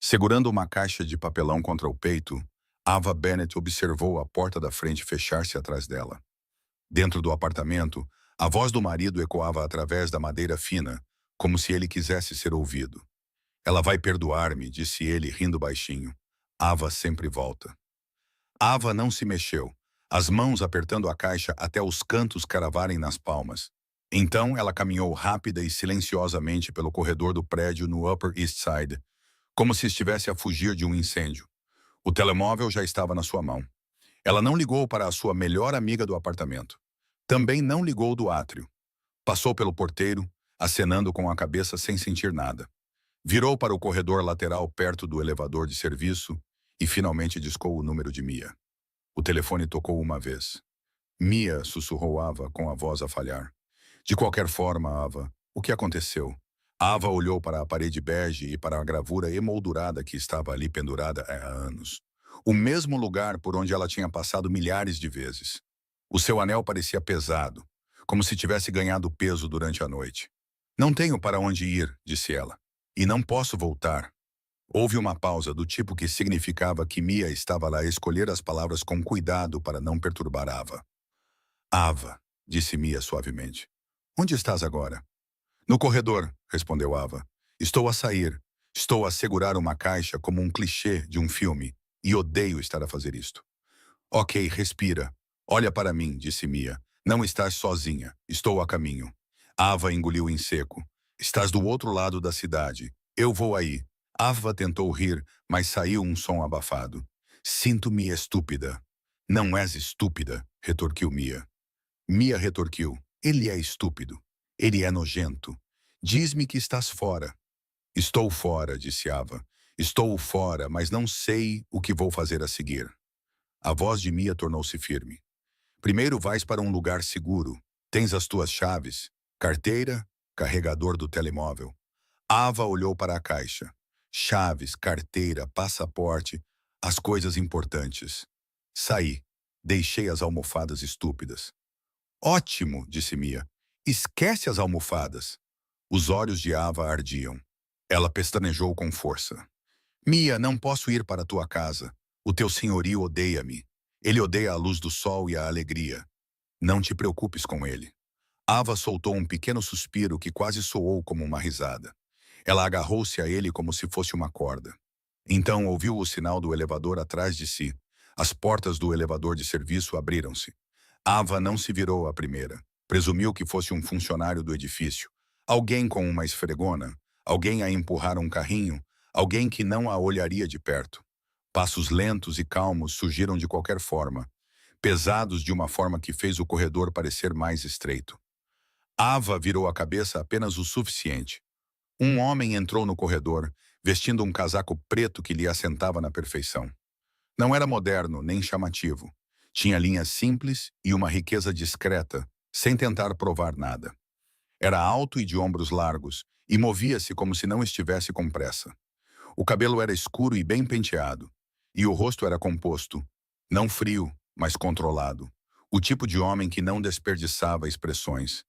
Segurando uma caixa de papelão contra o peito, Ava Bennett observou a porta da frente fechar-se atrás dela. Dentro do apartamento, a voz do marido ecoava através da madeira fina, como se ele quisesse ser ouvido. Ela vai perdoar-me, disse ele, rindo baixinho. Ava sempre volta. Ava não se mexeu, as mãos apertando a caixa até os cantos cravarem nas palmas. Então ela caminhou rápida e silenciosamente pelo corredor do prédio no Upper East Side, como se estivesse a fugir de um incêndio. O telemóvel já estava na sua mão. Ela não ligou para a sua melhor amiga do apartamento. Também não ligou do átrio. Passou pelo porteiro, acenando com a cabeça sem sentir nada. Virou para o corredor lateral perto do elevador de serviço e finalmente discou o número de Mia. O telefone tocou uma vez. Mia, sussurrou Ava com a voz a falhar. De qualquer forma, Ava, o que aconteceu? Ava olhou para a parede bege e para a gravura emoldurada que estava ali pendurada há anos. O mesmo lugar por onde ela tinha passado milhares de vezes. O seu anel parecia pesado, como se tivesse ganhado peso durante a noite. Não tenho para onde ir, disse ela. E não posso voltar. Houve uma pausa do tipo que significava que Mia estava lá a escolher as palavras com cuidado para não perturbar Ava. Ava, disse Mia suavemente. Onde estás agora? No corredor, respondeu Ava. Estou a sair. Estou a segurar uma caixa como um clichê de um filme. E odeio estar a fazer isto. Ok, respira. Olha para mim, disse Mia. Não estás sozinha. Estou a caminho. Ava engoliu em seco. Estás do outro lado da cidade. Eu vou aí. Ava tentou rir, mas saiu um som abafado. Sinto-me estúpida. Não és estúpida, retorquiu Mia. Mia retorquiu. Ele é estúpido. Ele é nojento. Diz-me que estás fora. Estou fora, disse Ava. Estou fora, mas não sei o que vou fazer a seguir. A voz de Mia tornou-se firme. Primeiro vais para um lugar seguro. Tens as tuas chaves, carteira, carregador do telemóvel. Ava olhou para a caixa. Chaves, carteira, passaporte, as coisas importantes. Saí. Deixei as almofadas estúpidas. Ótimo, disse Mia. Esquece as almofadas. Os olhos de Ava ardiam. Ela pestanejou com força. Mia, não posso ir para tua casa. O teu senhorio odeia-me. Ele odeia a luz do sol e a alegria. Não te preocupes com ele. Ava soltou um pequeno suspiro que quase soou como uma risada. Ela agarrou-se a ele como se fosse uma corda. Então ouviu o sinal do elevador atrás de si. As portas do elevador de serviço abriram-se. Ava não se virou à primeira. Presumiu que fosse um funcionário do edifício. Alguém com uma esfregona. Alguém a empurrar um carrinho. Alguém que não a olharia de perto. Passos lentos e calmos surgiram de qualquer forma, pesados de uma forma que fez o corredor parecer mais estreito. Ava virou a cabeça apenas o suficiente. Um homem entrou no corredor, vestindo um casaco preto que lhe assentava na perfeição. Não era moderno nem chamativo. Tinha linhas simples e uma riqueza discreta, sem tentar provar nada. Era alto e de ombros largos, e movia-se como se não estivesse com pressa. O cabelo era escuro e bem penteado, e o rosto era composto, não frio, mas controlado. O tipo de homem que não desperdiçava expressões.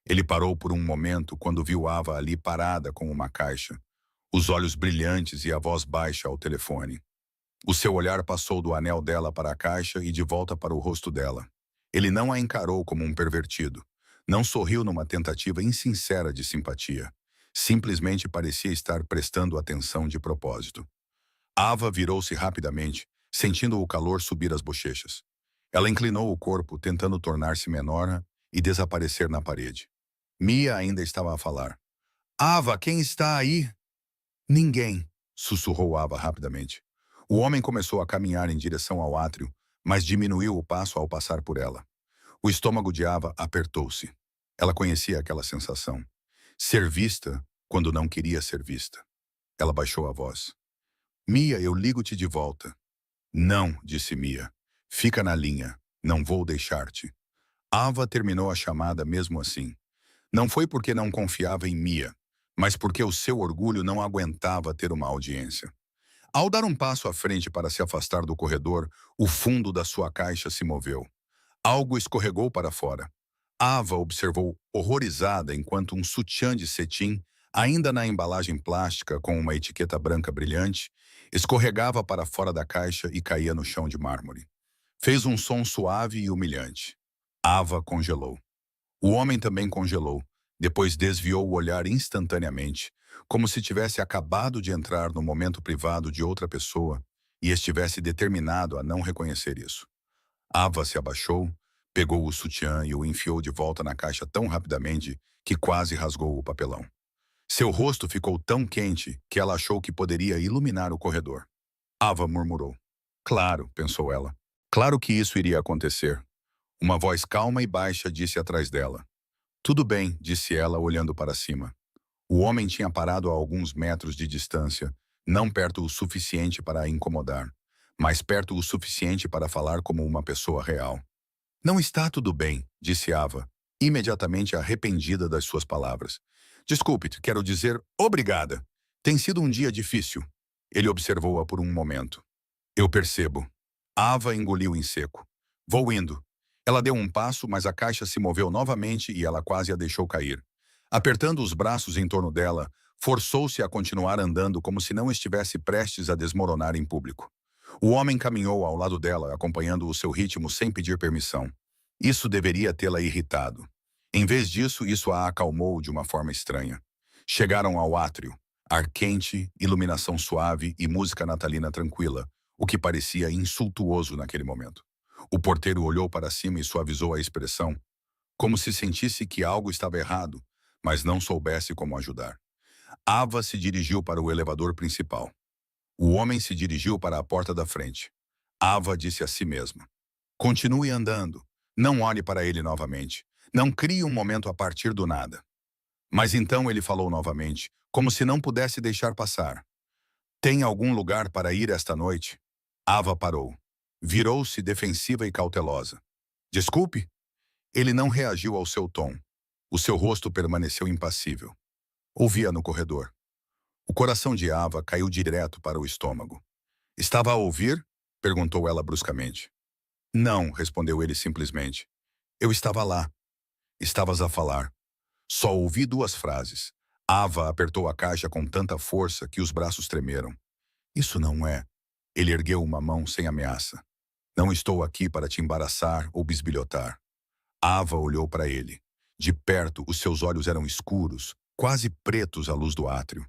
Ele parou por um momento quando viu Ava ali parada com uma caixa, os olhos brilhantes e a voz baixa ao telefone. O seu olhar passou do anel dela para a caixa e de volta para o rosto dela. Ele não a encarou como um pervertido. Não sorriu numa tentativa insincera de simpatia. Simplesmente parecia estar prestando atenção de propósito. Ava virou-se rapidamente, sentindo o calor subir as bochechas. Ela inclinou o corpo, tentando tornar-se menor e desaparecer na parede. Mia ainda estava a falar. Ava, quem está aí? Ninguém, sussurrou Ava rapidamente. O homem começou a caminhar em direção ao átrio, mas diminuiu o passo ao passar por ela. O estômago de Ava apertou-se. Ela conhecia aquela sensação. Ser vista quando não queria ser vista. Ela baixou a voz. Mia, eu ligo-te de volta. Não, disse Mia. Fica na linha. Não vou deixar-te. Ava terminou a chamada mesmo assim. Não foi porque não confiava em Mia, mas porque o seu orgulho não aguentava ter uma audiência. Ao dar um passo à frente para se afastar do corredor, o fundo da sua caixa se moveu. Algo escorregou para fora. Ava observou horrorizada enquanto um sutiã de cetim Ainda na embalagem plástica com uma etiqueta branca brilhante, escorregava para fora da caixa e caía no chão de mármore. Fez um som suave e humilhante. Ava congelou. O homem também congelou, depois desviou o olhar instantaneamente, como se tivesse acabado de entrar no momento privado de outra pessoa e estivesse determinado a não reconhecer isso. Ava se abaixou, pegou o sutiã e o enfiou de volta na caixa tão rapidamente que quase rasgou o papelão. Seu rosto ficou tão quente que ela achou que poderia iluminar o corredor. Ava murmurou. Claro, pensou ela. Claro que isso iria acontecer. Uma voz calma e baixa disse atrás dela. Tudo bem, disse ela, olhando para cima. O homem tinha parado a alguns metros de distância, não perto o suficiente para a incomodar, mas perto o suficiente para falar como uma pessoa real. Não está tudo bem, disse Ava, imediatamente arrependida das suas palavras. Desculpe-te, quero dizer obrigada. Tem sido um dia difícil. Ele observou-a por um momento. Eu percebo. Ava engoliu em seco. Vou indo. Ela deu um passo, mas a caixa se moveu novamente e ela quase a deixou cair. Apertando os braços em torno dela, forçou-se a continuar andando como se não estivesse prestes a desmoronar em público. O homem caminhou ao lado dela, acompanhando o seu ritmo sem pedir permissão. Isso deveria tê-la irritado. Em vez disso, isso a acalmou de uma forma estranha. Chegaram ao átrio. Ar quente, iluminação suave e música natalina tranquila, o que parecia insultuoso naquele momento. O porteiro olhou para cima e suavizou a expressão, como se sentisse que algo estava errado, mas não soubesse como ajudar. Ava se dirigiu para o elevador principal. O homem se dirigiu para a porta da frente. Ava disse a si mesma. Continue andando. Não olhe para ele novamente. Não crie um momento a partir do nada. Mas então ele falou novamente, como se não pudesse deixar passar. Tem algum lugar para ir esta noite? Ava parou. Virou-se defensiva e cautelosa. Desculpe? Ele não reagiu ao seu tom. O seu rosto permaneceu impassível. Ouvia no corredor. O coração de Ava caiu direto para o estômago. Estava a ouvir? Perguntou ela bruscamente. Não, respondeu ele simplesmente. Eu estava lá. Estavas a falar. Só ouvi duas frases. Ava apertou a caixa com tanta força que os braços tremeram. Isso não é. Ele ergueu uma mão sem ameaça. Não estou aqui para te embaraçar ou bisbilhotar. Ava olhou para ele. De perto, os seus olhos eram escuros, quase pretos à luz do átrio.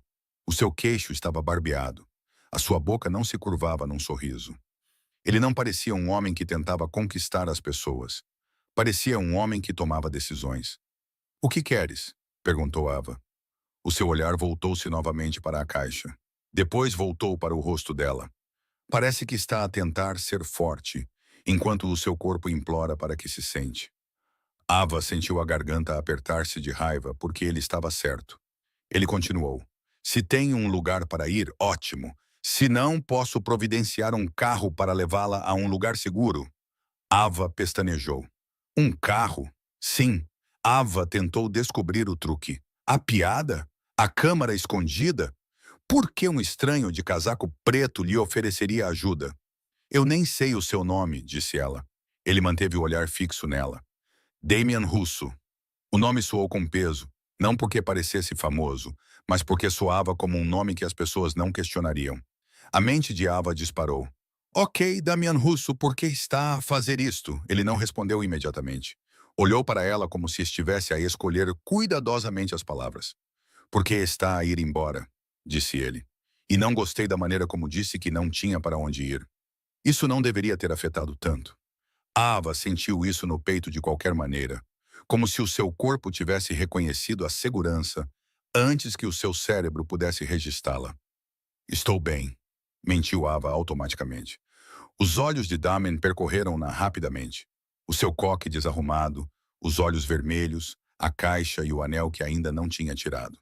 O seu queixo estava barbeado. A sua boca não se curvava num sorriso. Ele não parecia um homem que tentava conquistar as pessoas. Parecia um homem que tomava decisões. O que queres? Perguntou Ava. O seu olhar voltou-se novamente para a caixa. Depois voltou para o rosto dela. Parece que está a tentar ser forte, enquanto o seu corpo implora para que se sente. Ava sentiu a garganta apertar-se de raiva porque ele estava certo. Ele continuou. Se tem um lugar para ir, ótimo. Se não, posso providenciar um carro para levá-la a um lugar seguro. Ava pestanejou. Um carro? Sim. Ava tentou descobrir o truque. A piada? A câmara escondida? Por que um estranho de casaco preto lhe ofereceria ajuda? Eu nem sei o seu nome, disse ela. Ele manteve o olhar fixo nela. Damian Russo. O nome soou com peso, não porque parecesse famoso, mas porque soava como um nome que as pessoas não questionariam. A mente de Ava disparou. Ok, Damian Russo, por que está a fazer isto? Ele não respondeu imediatamente. Olhou para ela como se estivesse a escolher cuidadosamente as palavras. Por que está a ir embora? Disse ele. E não gostei da maneira como disse que não tinha para onde ir. Isso não deveria ter afetado tanto. Ava sentiu isso no peito de qualquer maneira, como se o seu corpo tivesse reconhecido a segurança antes que o seu cérebro pudesse registrá-la. Estou bem, mentiu Ava automaticamente. Os olhos de Damian percorreram-na rapidamente. O seu coque desarrumado, os olhos vermelhos, a caixa e o anel que ainda não tinha tirado.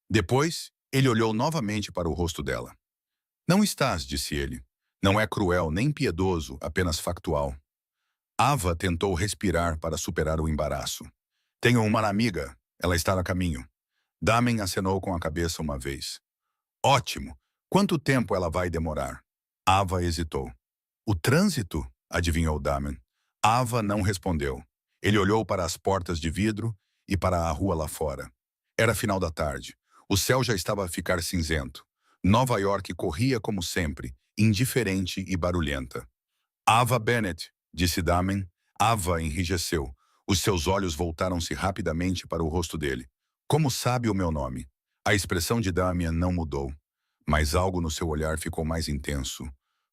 Depois, ele olhou novamente para o rosto dela. Não estás, disse ele. Não é cruel nem piedoso, apenas factual. Ava tentou respirar para superar o embaraço. Tenho uma amiga, ela está a caminho. Damian acenou com a cabeça uma vez. Ótimo! Quanto tempo ela vai demorar? Ava hesitou. O trânsito? Adivinhou Damian. Ava não respondeu. Ele olhou para as portas de vidro e para a rua lá fora. Era final da tarde. O céu já estava a ficar cinzento. Nova York corria como sempre, indiferente e barulhenta. Ava Bennett, disse Damien. Ava enrijeceu. Os seus olhos voltaram-se rapidamente para o rosto dele. Como sabe o meu nome? A expressão de Damien não mudou, mas algo no seu olhar ficou mais intenso,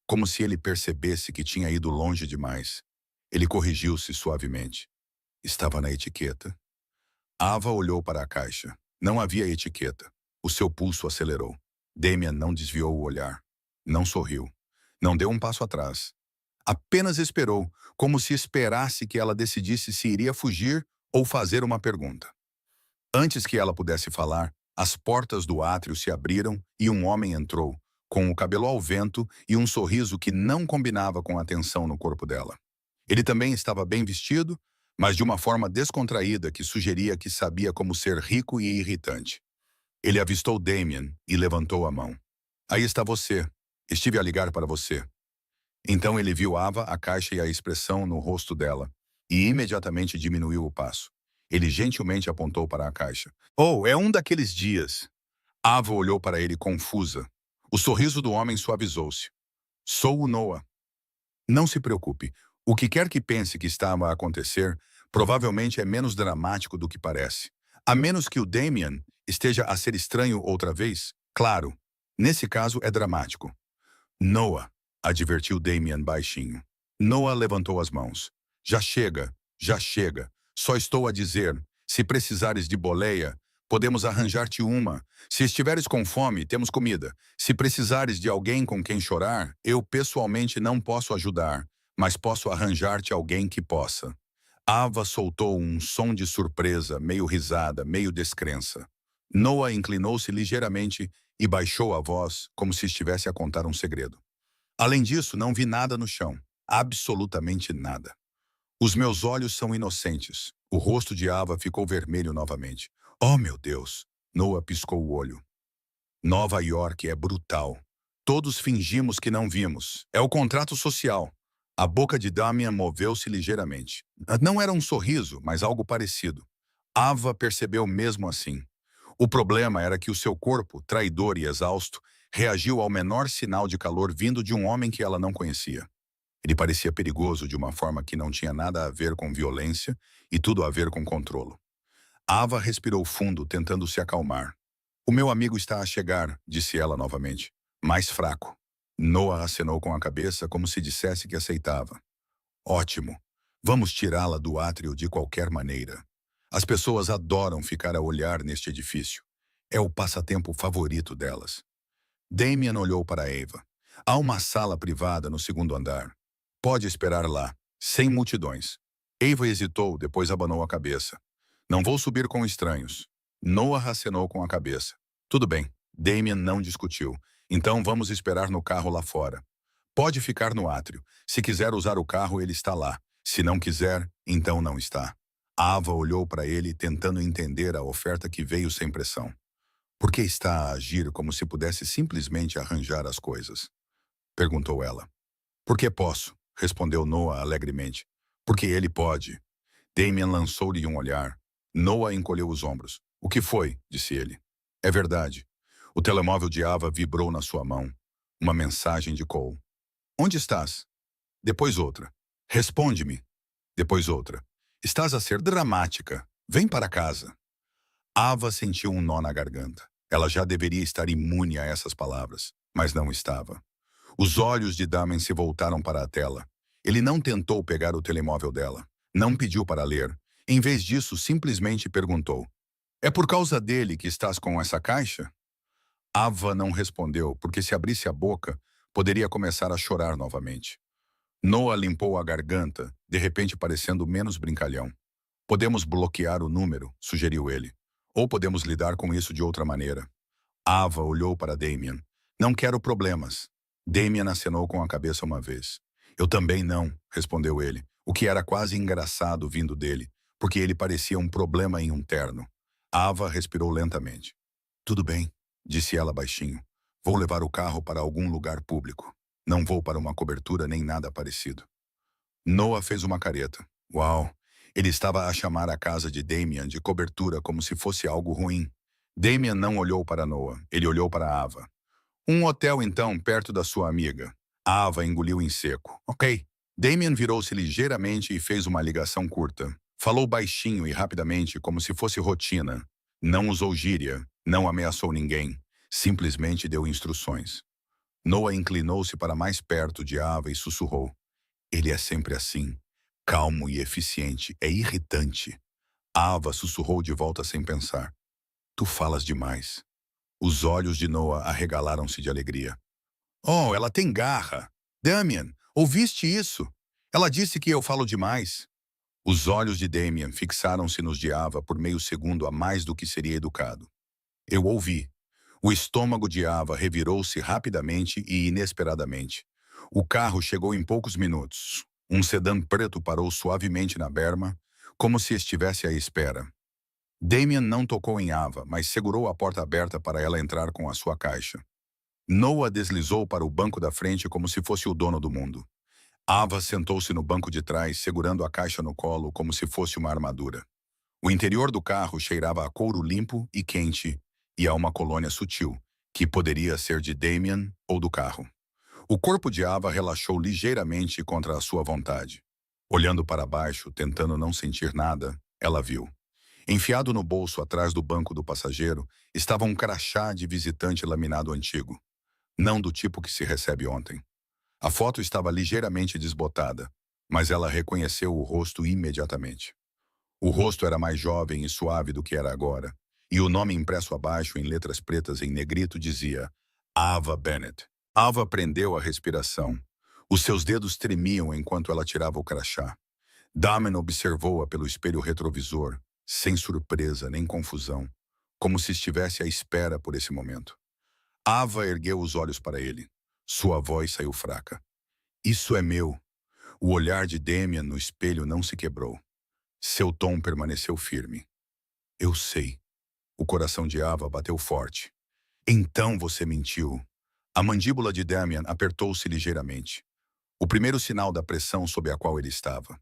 como se ele percebesse que tinha ido longe demais. Ele corrigiu-se suavemente. Estava na etiqueta. Ava olhou para a caixa. Não havia etiqueta. O seu pulso acelerou. Damien não desviou o olhar. Não sorriu. Não deu um passo atrás. Apenas esperou, como se esperasse que ela decidisse se iria fugir ou fazer uma pergunta. Antes que ela pudesse falar, as portas do átrio se abriram e um homem entrou, com o cabelo ao vento e um sorriso que não combinava com a tensão no corpo dela. Ele também estava bem vestido, mas de uma forma descontraída que sugeria que sabia como ser rico e irritante. Ele avistou Damien e levantou a mão. Aí está você. Estive a ligar para você. Então ele viu Ava, a caixa e a expressão no rosto dela, e imediatamente diminuiu o passo. Ele gentilmente apontou para a caixa. Oh, é um daqueles dias. Ava olhou para ele confusa. O sorriso do homem suavizou-se. Sou o Noah. Não se preocupe. O que quer que pense que estava a acontecer, provavelmente é menos dramático do que parece. A menos que o Damien esteja a ser estranho outra vez, claro. Nesse caso é dramático. Noah, advertiu Damien baixinho. Noah levantou as mãos. Já chega, já chega. Só estou a dizer, se precisares de boleia, podemos arranjar-te uma. Se estiveres com fome, temos comida. Se precisares de alguém com quem chorar, eu pessoalmente não posso ajudar, mas posso arranjar-te alguém que possa. Ava soltou um som de surpresa, meio risada, meio descrença. Noah inclinou-se ligeiramente e baixou a voz, como se estivesse a contar um segredo. Além disso, não vi nada no chão. Absolutamente nada. Os meus olhos são inocentes. O rosto de Ava ficou vermelho novamente. Oh, meu Deus! Noah piscou o olho. Nova York é brutal. Todos fingimos que não vimos. É o contrato social. A boca de Damien moveu-se ligeiramente. Não era um sorriso, mas algo parecido. Ava percebeu mesmo assim. O problema era que o seu corpo, traidor e exausto, reagiu ao menor sinal de calor vindo de um homem que ela não conhecia. Ele parecia perigoso de uma forma que não tinha nada a ver com violência e tudo a ver com controlo. Ava respirou fundo, tentando se acalmar. O meu amigo está a chegar, disse ela novamente. Mais fraco. Noah acenou com a cabeça como se dissesse que aceitava. Ótimo. Vamos tirá-la do átrio de qualquer maneira. As pessoas adoram ficar a olhar neste edifício. É o passatempo favorito delas. Damien olhou para Ava. Há uma sala privada no segundo andar. Pode esperar lá, sem multidões. Ava hesitou, depois abanou a cabeça. Não vou subir com estranhos. Noah acenou com a cabeça. Tudo bem. Damien não discutiu. Então vamos esperar no carro lá fora. Pode ficar no átrio. Se quiser usar o carro, ele está lá. Se não quiser, então não está. Ava olhou para ele, tentando entender a oferta que veio sem pressão. Por que está a agir como se pudesse simplesmente arranjar as coisas? Perguntou ela. Porque posso, respondeu Noah alegremente. Porque ele pode. Damien lançou-lhe um olhar. Noah encolheu os ombros. O que foi? Disse ele. É verdade. O telemóvel de Ava vibrou na sua mão. Uma mensagem de Cole. Onde estás? Depois outra. Responde-me. Depois outra. Estás a ser dramática. Vem para casa. Ava sentiu um nó na garganta. Ela já deveria estar imune a essas palavras, mas não estava. Os olhos de Damien se voltaram para a tela. Ele não tentou pegar o telemóvel dela. Não pediu para ler. Em vez disso, simplesmente perguntou. É por causa dele que estás com essa caixa? Ava não respondeu, porque se abrisse a boca, poderia começar a chorar novamente. Noah limpou a garganta, de repente parecendo menos brincalhão. Podemos bloquear o número, sugeriu ele. Ou podemos lidar com isso de outra maneira. Ava olhou para Damien. Não quero problemas. Damien acenou com a cabeça uma vez. Eu também não, respondeu ele, o que era quase engraçado vindo dele, porque ele parecia um problema em um terno. Ava respirou lentamente. Tudo bem, disse ela baixinho. Vou levar o carro para algum lugar público. Não vou para uma cobertura nem nada parecido. Noah fez uma careta. Uau! Ele estava a chamar a casa de Damien de cobertura como se fosse algo ruim. Damien não olhou para Noah, ele olhou para Ava. Um hotel, então, perto da sua amiga. Ava engoliu em seco. Ok. Damien virou-se ligeiramente e fez uma ligação curta. Falou baixinho e rapidamente, como se fosse rotina. Não usou gíria, não ameaçou ninguém. Simplesmente deu instruções. Noah inclinou-se para mais perto de Ava e sussurrou. Ele é sempre assim. Calmo e eficiente. É irritante. Ava sussurrou de volta sem pensar. Tu falas demais. Os olhos de Noah arregalaram-se de alegria. Oh, ela tem garra. Damien, ouviste isso? Ela disse que eu falo demais. Os olhos de Damien fixaram-se nos de Ava por meio segundo a mais do que seria educado. Eu ouvi. O estômago de Ava revirou-se rapidamente e inesperadamente. O carro chegou em poucos minutos. Um sedã preto parou suavemente na berma, como se estivesse à espera. Damien não tocou em Ava, mas segurou a porta aberta para ela entrar com a sua caixa. Noah deslizou para o banco da frente como se fosse o dono do mundo. Ava sentou-se no banco de trás, segurando a caixa no colo como se fosse uma armadura. O interior do carro cheirava a couro limpo e quente e a uma colônia sutil, que poderia ser de Damien ou do carro. O corpo de Ava relaxou ligeiramente contra a sua vontade. Olhando para baixo, tentando não sentir nada, ela viu. Enfiado no bolso atrás do banco do passageiro, estava um crachá de visitante laminado antigo. Não do tipo que se recebe ontem. A foto estava ligeiramente desbotada, mas ela reconheceu o rosto imediatamente. O rosto era mais jovem e suave do que era agora, e o nome impresso abaixo em letras pretas em negrito dizia Ava Bennett. Ava prendeu a respiração. Os seus dedos tremiam enquanto ela tirava o crachá. Damien observou-a pelo espelho retrovisor, sem surpresa nem confusão, como se estivesse à espera por esse momento. Ava ergueu os olhos para ele. Sua voz saiu fraca. Isso é meu. O olhar de Damien no espelho não se quebrou. Seu tom permaneceu firme. Eu sei. O coração de Ava bateu forte. Então você mentiu. A mandíbula de Damien apertou-se ligeiramente. O primeiro sinal da pressão sob a qual ele estava.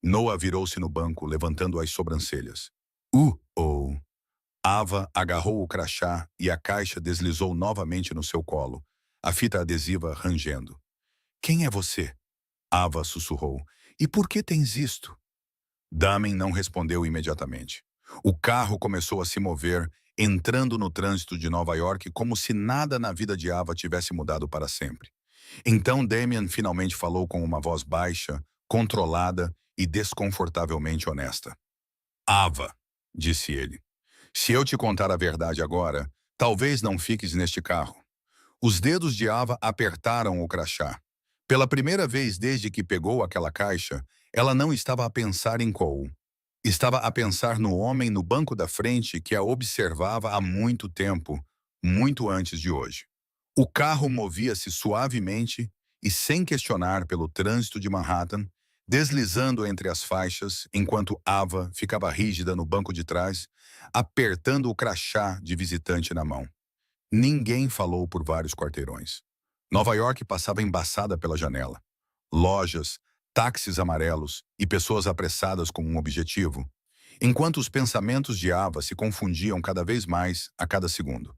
Noah virou-se no banco, levantando as sobrancelhas. Oh. Ava agarrou o crachá e a caixa deslizou novamente no seu colo, a fita adesiva rangendo. Quem é você? Ava sussurrou. E por que tens isto? Damien não respondeu imediatamente. O carro começou a se mover, entrando no trânsito de Nova York como se nada na vida de Ava tivesse mudado para sempre. Então Damien finalmente falou com uma voz baixa, controlada e desconfortavelmente honesta. Ava, disse ele. Se eu te contar a verdade agora, talvez não fiques neste carro. Os dedos de Ava apertaram o crachá. Pela primeira vez desde que pegou aquela caixa, ela não estava a pensar em Cole. Estava a pensar no homem no banco da frente que a observava há muito tempo, muito antes de hoje. O carro movia-se suavemente e sem questionar pelo trânsito de Manhattan, deslizando entre as faixas, enquanto Ava ficava rígida no banco de trás, apertando o crachá de visitante na mão. Ninguém falou por vários quarteirões. Nova York passava embaçada pela janela. Lojas, táxis amarelos e pessoas apressadas com um objetivo, enquanto os pensamentos de Ava se confundiam cada vez mais a cada segundo.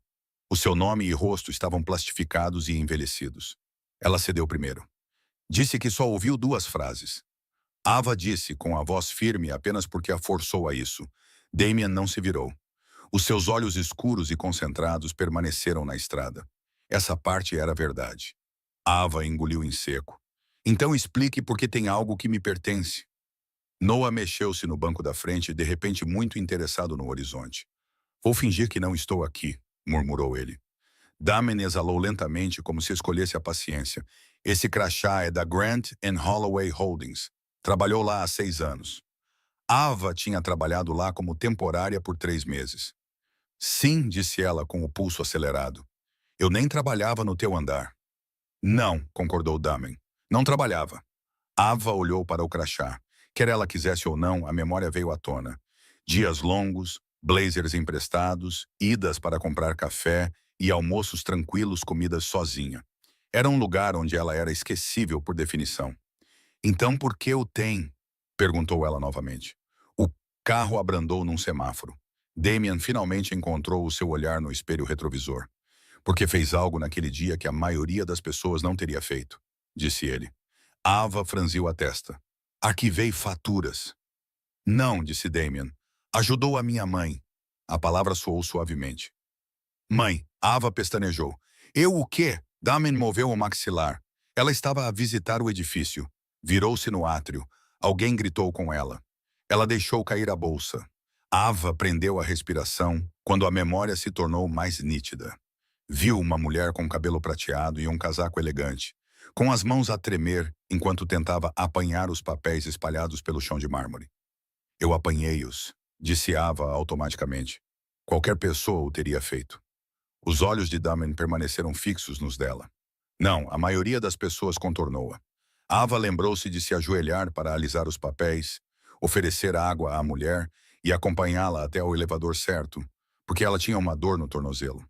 O seu nome e rosto estavam plastificados e envelhecidos. Ela cedeu primeiro. Disse que só ouviu 2 frases. Ava disse, com a voz firme apenas porque a forçou a isso. Damien não se virou. Os seus olhos escuros e concentrados permaneceram na estrada. Essa parte era verdade. Ava engoliu em seco. Então explique por que tem algo que me pertence. Noah mexeu-se no banco da frente, de repente muito interessado no horizonte. Vou fingir que não estou aqui, murmurou ele. Damien exalou lentamente como se escolhesse a paciência. Esse crachá é da Grant and Holloway Holdings. Trabalhou lá há 6 anos. Ava tinha trabalhado lá como temporária por 3 meses. Sim, disse ela com o pulso acelerado. Eu nem trabalhava no teu andar. Não, concordou Damien. Não trabalhava. Ava olhou para o crachá. Quer ela quisesse ou não, a memória veio à tona. Dias longos, blazers emprestados, idas para comprar café e almoços tranquilos comidas sozinha. Era um lugar onde ela era esquecível por definição. Então por que o tem? Perguntou ela novamente. O carro abrandou num semáforo. Damien finalmente encontrou o seu olhar no espelho retrovisor. Porque fez algo naquele dia que a maioria das pessoas não teria feito, disse ele. Ava franziu a testa. Arquivei faturas. Não, disse Damien. Ajudou a minha mãe. A palavra soou suavemente. Mãe, Ava pestanejou. Eu o quê? Damien moveu o maxilar. Ela estava a visitar o edifício. Virou-se no átrio. Alguém gritou com ela. Ela deixou cair a bolsa. Ava prendeu a respiração quando a memória se tornou mais nítida. Viu uma mulher com cabelo prateado e um casaco elegante, com as mãos a tremer enquanto tentava apanhar os papéis espalhados pelo chão de mármore. Eu apanhei-os, disse Ava automaticamente. Qualquer pessoa o teria feito. Os olhos de Damien permaneceram fixos nos dela. Não, a maioria das pessoas contornou-a. Ava lembrou-se de se ajoelhar para alisar os papéis, oferecer água à mulher e acompanhá-la até o elevador certo, porque ela tinha uma dor no tornozelo.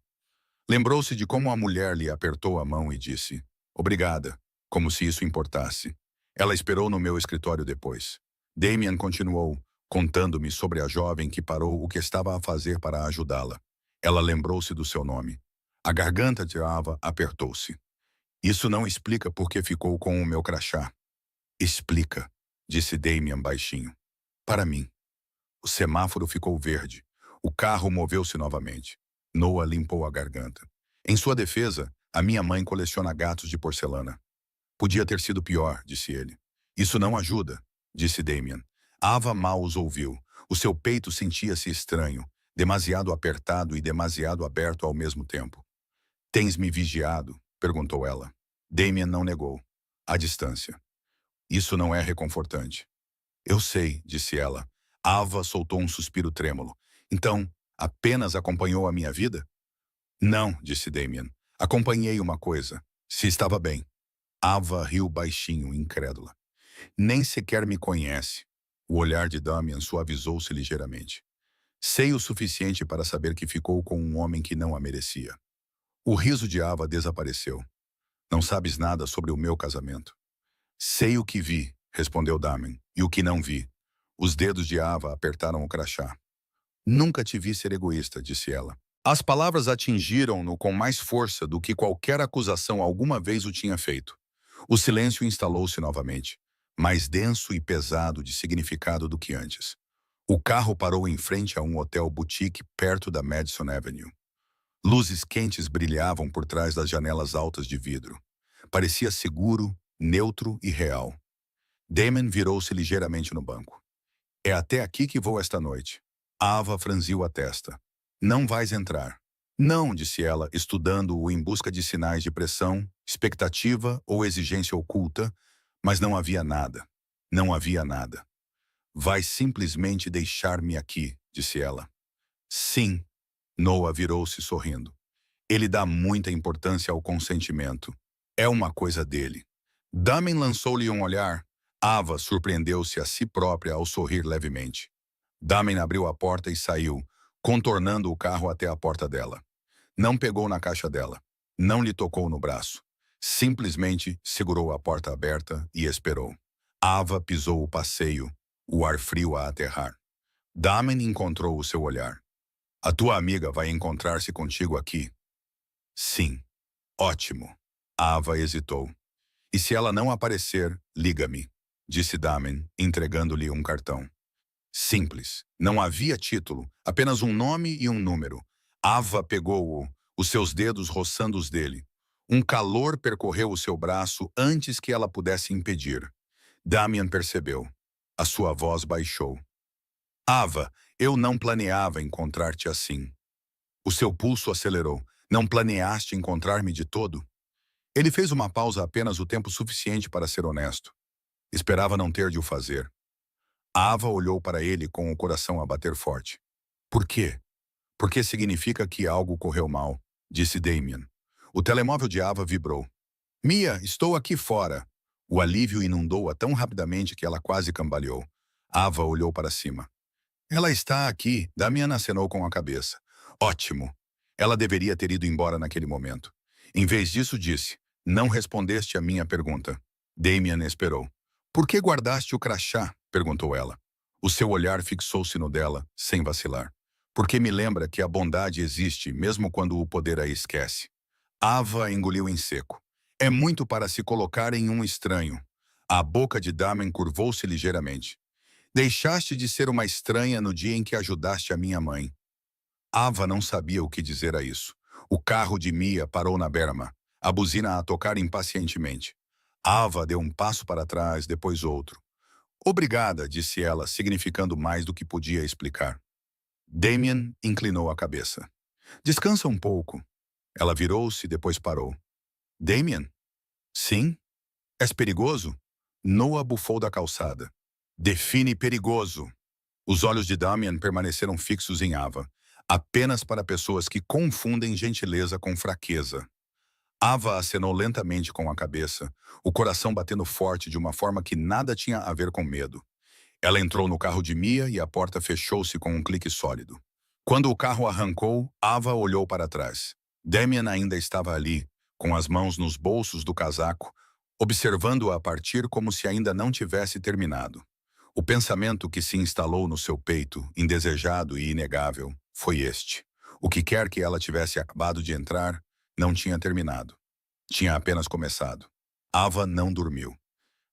Lembrou-se de como a mulher lhe apertou a mão e disse, obrigada, como se isso importasse. Ela esperou no meu escritório depois. Damien continuou, contando-me sobre a jovem que parou o que estava a fazer para ajudá-la. Ela lembrou-se do seu nome. A garganta de Ava apertou-se. Isso não explica por que ficou com o meu crachá. Explica, disse Damien baixinho. Para mim. O semáforo ficou verde. O carro moveu-se novamente. Noah limpou a garganta. Em sua defesa, a minha mãe coleciona gatos de porcelana. Podia ter sido pior, disse ele. Isso não ajuda, disse Damien. Ava mal os ouviu. O seu peito sentia-se estranho, demasiado apertado e demasiado aberto ao mesmo tempo. Tens me vigiado? Perguntou ela. Damien não negou. À distância. Isso não é reconfortante. Eu sei, disse ela. Ava soltou um suspiro trêmulo. Então, apenas acompanhou a minha vida? Não, disse Damien. Acompanhei uma coisa. Se estava bem. Ava riu baixinho, incrédula. Nem sequer me conhece. O olhar de Damien suavizou-se ligeiramente. Sei o suficiente para saber que ficou com um homem que não a merecia. O riso de Ava desapareceu. Não sabes nada sobre o meu casamento. Sei o que vi, respondeu Damien, e o que não vi. Os dedos de Ava apertaram o crachá. Nunca te vi ser egoísta, disse ela. As palavras atingiram-no com mais força do que qualquer acusação alguma vez o tinha feito. O silêncio instalou-se novamente, mais denso e pesado de significado do que antes. O carro parou em frente a um hotel boutique perto da Madison Avenue. Luzes quentes brilhavam por trás das janelas altas de vidro. Parecia seguro, neutro e real. Damien virou-se ligeiramente no banco. É até aqui que vou esta noite. Ava franziu a testa. Não vais entrar. Não, disse ela, estudando-o em busca de sinais de pressão, expectativa ou exigência oculta, mas não havia nada. Não havia nada. Vais simplesmente deixar-me aqui, disse ela. Sim. Noah virou-se sorrindo. Ele dá muita importância ao consentimento. É uma coisa dele. Damien lançou-lhe um olhar. Ava surpreendeu-se a si própria ao sorrir levemente. Damien abriu a porta e saiu, contornando o carro até a porta dela. Não pegou na caixa dela. Não lhe tocou no braço. Simplesmente segurou a porta aberta e esperou. Ava pisou o passeio, o ar frio a aterrar. Damien encontrou o seu olhar. A tua amiga vai encontrar-se contigo aqui? Sim. Ótimo. Ava hesitou. E se ela não aparecer, liga-me, disse Damien, entregando-lhe um cartão. Simples. Não havia título, apenas um nome e um número. Ava pegou-o, os seus dedos roçando os dele. Um calor percorreu o seu braço antes que ela pudesse impedir. Damien percebeu. A sua voz baixou. Ava, eu não planeava encontrar-te assim. O seu pulso acelerou. Não planeaste encontrar-me de todo? Ele fez uma pausa apenas o tempo suficiente para ser honesto. Esperava não ter de o fazer. Ava olhou para ele com o coração a bater forte. Por quê? Porque significa que algo correu mal, disse Damien. O telemóvel de Ava vibrou. Mia, estou aqui fora. O alívio inundou-a tão rapidamente que ela quase cambaleou. Ava olhou para cima. Ela está aqui, Damien acenou com a cabeça. Ótimo. Ela deveria ter ido embora naquele momento. Em vez disso, disse, não respondeste a minha pergunta. Damien esperou. Por que guardaste o crachá? Perguntou ela. O seu olhar fixou-se no dela, sem vacilar. porque me lembra que a bondade existe mesmo quando o poder a esquece. Ava engoliu em seco. É muito para se colocar em um estranho. A boca de Damen curvou-se ligeiramente. Deixaste de ser uma estranha no dia em que ajudaste a minha mãe. Ava não sabia o que dizer a isso. O carro de Mia parou na berma, a buzina a tocar impacientemente. Ava deu um passo para trás, depois outro. Obrigada, disse ela, significando mais do que podia explicar. Damien inclinou a cabeça. Descansa um pouco. Ela virou-se, depois parou. Damien? Sim? És perigoso? Noah bufou da calçada. Define perigoso. Os olhos de Damien permaneceram fixos em Ava, apenas para pessoas que confundem gentileza com fraqueza. Ava acenou lentamente com a cabeça, o coração batendo forte de uma forma que nada tinha a ver com medo. Ela entrou no carro de Mia e a porta fechou-se com um clique sólido. Quando o carro arrancou, Ava olhou para trás. Damien ainda estava ali, com as mãos nos bolsos do casaco, observando-a partir como se ainda não tivesse terminado. O pensamento que se instalou no seu peito, indesejado e inegável, foi este. O que quer que ela tivesse acabado de entrar, não tinha terminado. Tinha apenas começado. Ava não dormiu.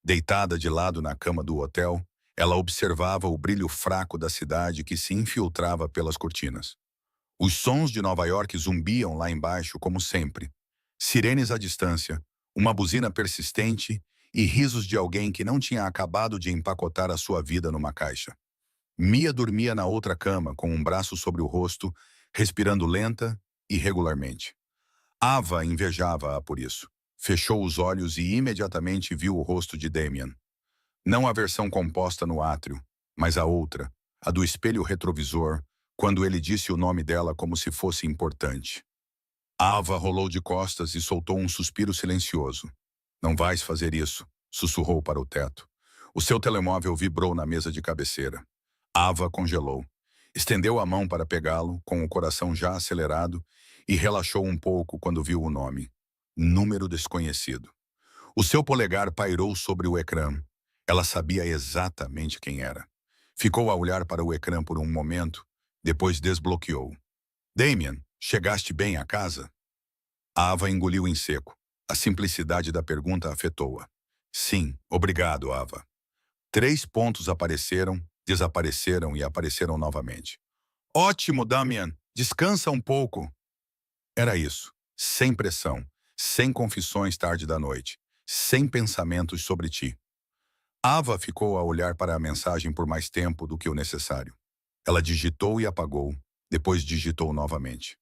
Deitada de lado na cama do hotel, ela observava o brilho fraco da cidade que se infiltrava pelas cortinas. Os sons de Nova York zumbiam lá embaixo como sempre. Sirenes à distância, uma buzina persistente e risos de alguém que não tinha acabado de empacotar a sua vida numa caixa. Mia dormia na outra cama, com um braço sobre o rosto, respirando lenta e regularmente. Ava invejava-a por isso. Fechou os olhos e imediatamente viu o rosto de Damien. Não a versão composta no átrio, mas a outra, a do espelho retrovisor, quando ele disse o nome dela como se fosse importante. Ava rolou de costas e soltou um suspiro silencioso. Não vais fazer isso, sussurrou para o teto. O seu telemóvel vibrou na mesa de cabeceira. Ava congelou. Estendeu a mão para pegá-lo, com o coração já acelerado, e relaxou um pouco quando viu o nome. Número desconhecido. O seu polegar pairou sobre o ecrã. Ela sabia exatamente quem era. Ficou a olhar para o ecrã por um momento, depois desbloqueou. Damien, chegaste bem à casa? Ava engoliu em seco. A simplicidade da pergunta afetou-a. Sim, obrigado, Ava. 3 pontos apareceram, desapareceram e apareceram novamente. Ótimo, Damien. Descansa um pouco. Era isso. Sem pressão. Sem confissões tarde da noite. Sem pensamentos sobre ti. Ava ficou a olhar para a mensagem por mais tempo do que o necessário. Ela digitou e apagou, depois digitou novamente.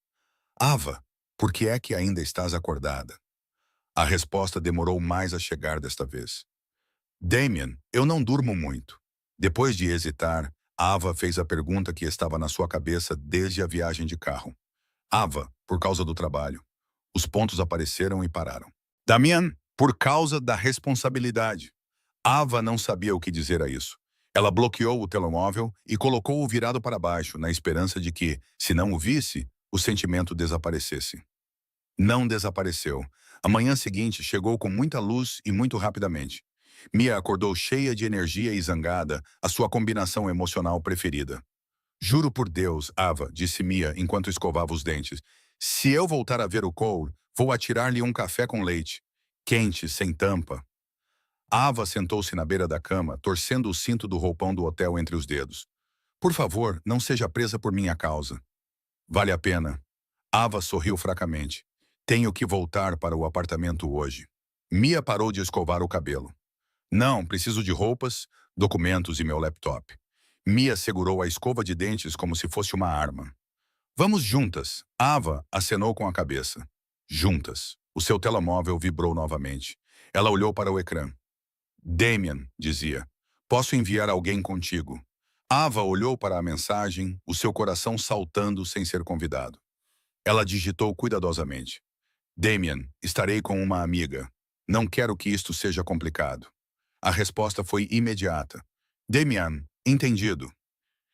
Ava, por que é que ainda estás acordada? A resposta demorou mais a chegar desta vez. Damien, eu não durmo muito. Depois de hesitar, Ava fez a pergunta que estava na sua cabeça desde a viagem de carro. Ava, por causa do trabalho. Os pontos apareceram e pararam. Damien, por causa da responsabilidade. Ava não sabia o que dizer a isso. Ela bloqueou o telemóvel e colocou-o virado para baixo, na esperança de que, se não o visse, o sentimento desaparecesse. Não desapareceu. A manhã seguinte chegou com muita luz e muito rapidamente. Mia acordou cheia de energia e zangada, a sua combinação emocional preferida. Juro por Deus, Ava, disse Mia enquanto escovava os dentes. Se eu voltar a ver o Cole, vou atirar-lhe um café com leite. Quente, sem tampa. Ava sentou-se na beira da cama, torcendo o cinto do roupão do hotel entre os dedos. Por favor, não seja presa por minha causa. Vale a pena. Ava sorriu fracamente. Tenho que voltar para o apartamento hoje. Mia parou de escovar o cabelo. Não, preciso de roupas, documentos e meu laptop. Mia segurou a escova de dentes como se fosse uma arma. Vamos juntas. Ava acenou com a cabeça. Juntas. O seu telemóvel vibrou novamente. Ela olhou para o ecrã. Damien, dizia, posso enviar alguém contigo. Ava olhou para a mensagem, o seu coração saltando sem ser convidado. Ela digitou cuidadosamente. Damien, estarei com uma amiga. Não quero que isto seja complicado. A resposta foi imediata. Damien, entendido.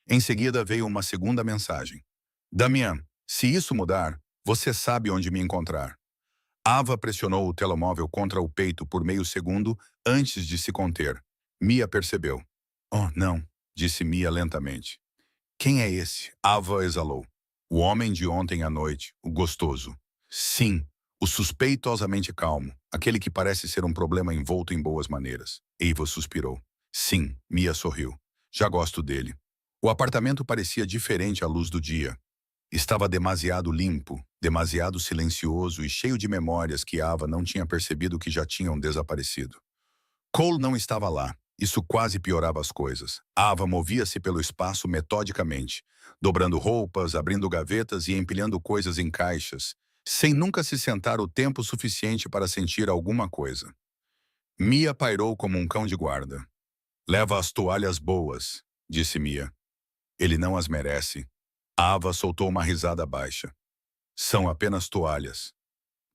Em seguida veio uma segunda mensagem. Damien, se isso mudar, você sabe onde me encontrar. Ava pressionou o telemóvel contra o peito por meio segundo antes de se conter. Mia percebeu. Oh, não, disse Mia lentamente. Quem é esse? Ava exalou. O homem de ontem à noite, o gostoso. Sim, o suspeitosamente calmo, aquele que parece ser um problema envolto em boas maneiras. Eva suspirou. Sim, Mia sorriu. Já gosto dele. O apartamento parecia diferente à luz do dia. Estava demasiado limpo, demasiado silencioso e cheio de memórias que Ava não tinha percebido que já tinham desaparecido. Cole não estava lá. Isso quase piorava as coisas. Ava movia-se pelo espaço metodicamente, dobrando roupas, abrindo gavetas e empilhando coisas em caixas, sem nunca se sentar o tempo suficiente para sentir alguma coisa. Mia pairou como um cão de guarda. Leva as toalhas boas, disse Mia. Ele não as merece. Ava soltou uma risada baixa. São apenas toalhas.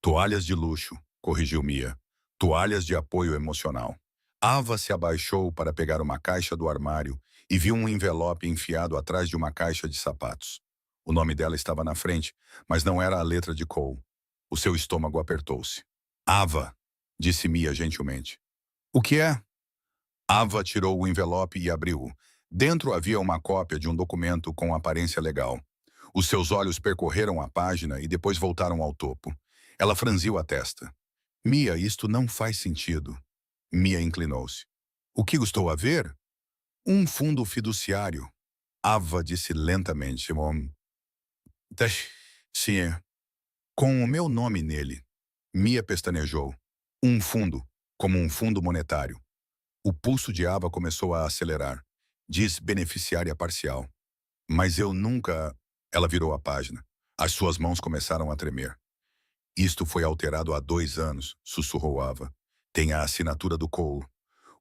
Toalhas de luxo, corrigiu Mia. Toalhas de apoio emocional. Ava se abaixou para pegar uma caixa do armário e viu um envelope enfiado atrás de uma caixa de sapatos. O nome dela estava na frente, mas não era a letra de Cole. O seu estômago apertou-se. Ava, disse Mia gentilmente. O que é? Ava tirou o envelope e abriu-o. Dentro havia uma cópia de um documento com aparência legal. Os seus olhos percorreram a página e depois voltaram ao topo. Ela franziu a testa. Mia, isto não faz sentido. Mia inclinou-se. O que estou a ver? Um fundo fiduciário. Ava disse lentamente. Sim, com o meu nome nele. Mia pestanejou. Um fundo, como um fundo monetário. O pulso de Ava começou a acelerar. Diz beneficiária parcial. Mas eu nunca... Ela virou a página. As suas mãos começaram a tremer. Isto foi alterado há 2 anos, sussurrou Ava. Tem a assinatura do Cole.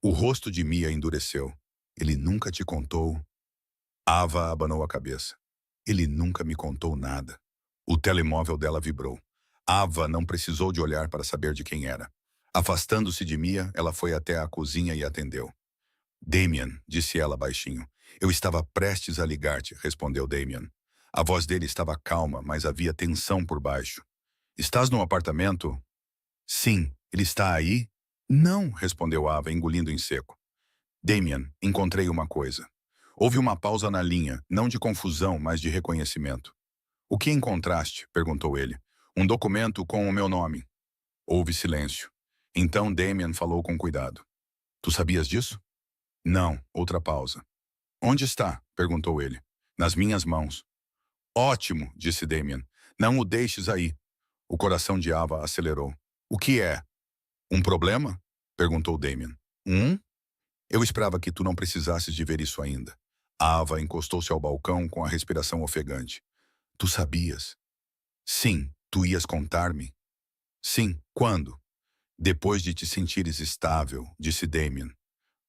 O rosto de Mia endureceu. Ele nunca te contou? Ava abanou a cabeça. Ele nunca me contou nada. O telemóvel dela vibrou. Ava não precisou de olhar para saber de quem era. Afastando-se de Mia, ela foi até a cozinha e atendeu. Damien, disse ela baixinho. Eu estava prestes a ligar-te, respondeu Damien. A voz dele estava calma, mas havia tensão por baixo. Estás no apartamento? Sim. Ele está aí? Não, respondeu Ava, engolindo em seco. Damien, encontrei uma coisa. Houve uma pausa na linha, não de confusão, mas de reconhecimento. O que encontraste? Perguntou ele. Um documento com o meu nome. Houve silêncio. Então Damien falou com cuidado. Tu sabias disso? Não, outra pausa. Onde está? Perguntou ele. Nas minhas mãos. Ótimo, disse Damien. Não o deixes aí. O coração de Ava acelerou. O que é? Um problema? Perguntou Damien. Eu esperava que tu não precisasses de ver isso ainda. Ava encostou-se ao balcão com a respiração ofegante. Tu sabias? Sim, tu ias contar-me? Sim, quando? Depois de te sentires estável, disse Damien.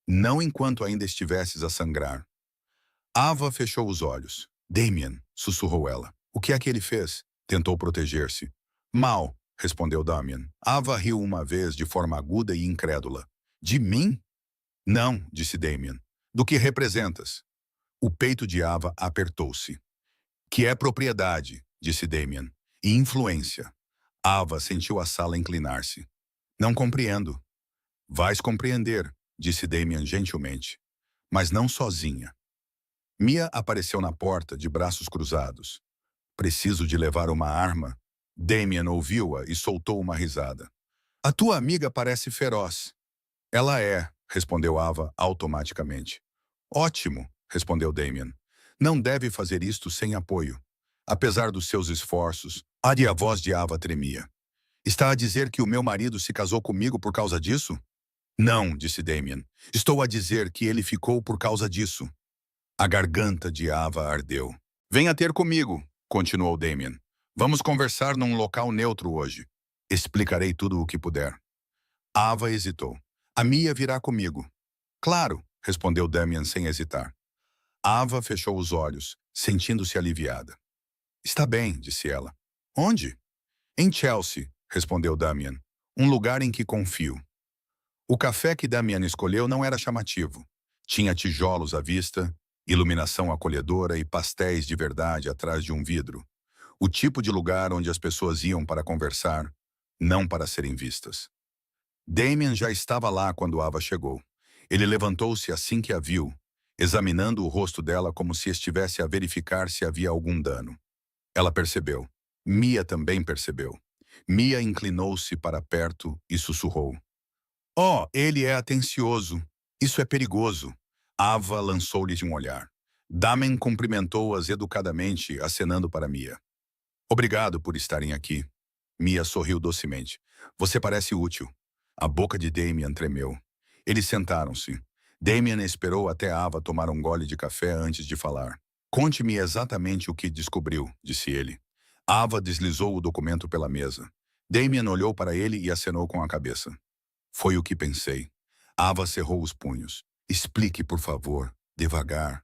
Não enquanto ainda estivesses a sangrar. Ava fechou os olhos. Damien, sussurrou ela. O que é que ele fez? Tentou proteger-se. Mal, respondeu Damien. Ava riu uma vez de forma aguda e incrédula. De mim? Não, disse Damien. Do que representas? O peito de Ava apertou-se. Que é propriedade, disse Damien. E influência. Ava sentiu a sala inclinar-se. Não compreendo. Vais compreender, disse Damien gentilmente. Mas não sozinha. Mia apareceu na porta, de braços cruzados. Preciso de levar uma arma. Damien ouviu-a e soltou uma risada. A tua amiga parece feroz. Ela é, respondeu Ava automaticamente. Ótimo, respondeu Damien. Não deve fazer isto sem apoio. Apesar dos seus esforços, a voz de Ava tremia. Está a dizer que o meu marido se casou comigo por causa disso? Não, disse Damien. Estou a dizer que ele ficou por causa disso. A garganta de Ava ardeu. Venha ter comigo, continuou Damien. Vamos conversar num local neutro hoje. Explicarei tudo o que puder. Ava hesitou. A Mia virá comigo. Claro, respondeu Damien sem hesitar. Ava fechou os olhos, sentindo-se aliviada. Está bem, disse ela. Onde? Em Chelsea, respondeu Damien. Um lugar em que confio. O café que Damien escolheu não era chamativo. Tinha tijolos à vista, iluminação acolhedora e pastéis de verdade atrás de um vidro. O tipo de lugar onde as pessoas iam para conversar, não para serem vistas. Damien já estava lá quando Ava chegou. Ele levantou-se assim que a viu. examinando o rosto dela como se estivesse a verificar se havia algum dano. Ela percebeu. Mia também percebeu. Mia inclinou-se para perto e sussurrou. Oh, ele é atencioso. Isso é perigoso. Ava lançou-lhe um olhar. Damen cumprimentou-as educadamente, acenando para Mia. Obrigado por estarem aqui. Mia sorriu docemente. Você parece útil. A boca de Damien tremeu. Eles sentaram-se. Damien esperou até Ava tomar um gole de café antes de falar. Conte-me exatamente o que descobriu, disse ele. Ava deslizou o documento pela mesa. Damien olhou para ele e acenou com a cabeça. Foi o que pensei. Ava cerrou os punhos. Explique, por favor, devagar.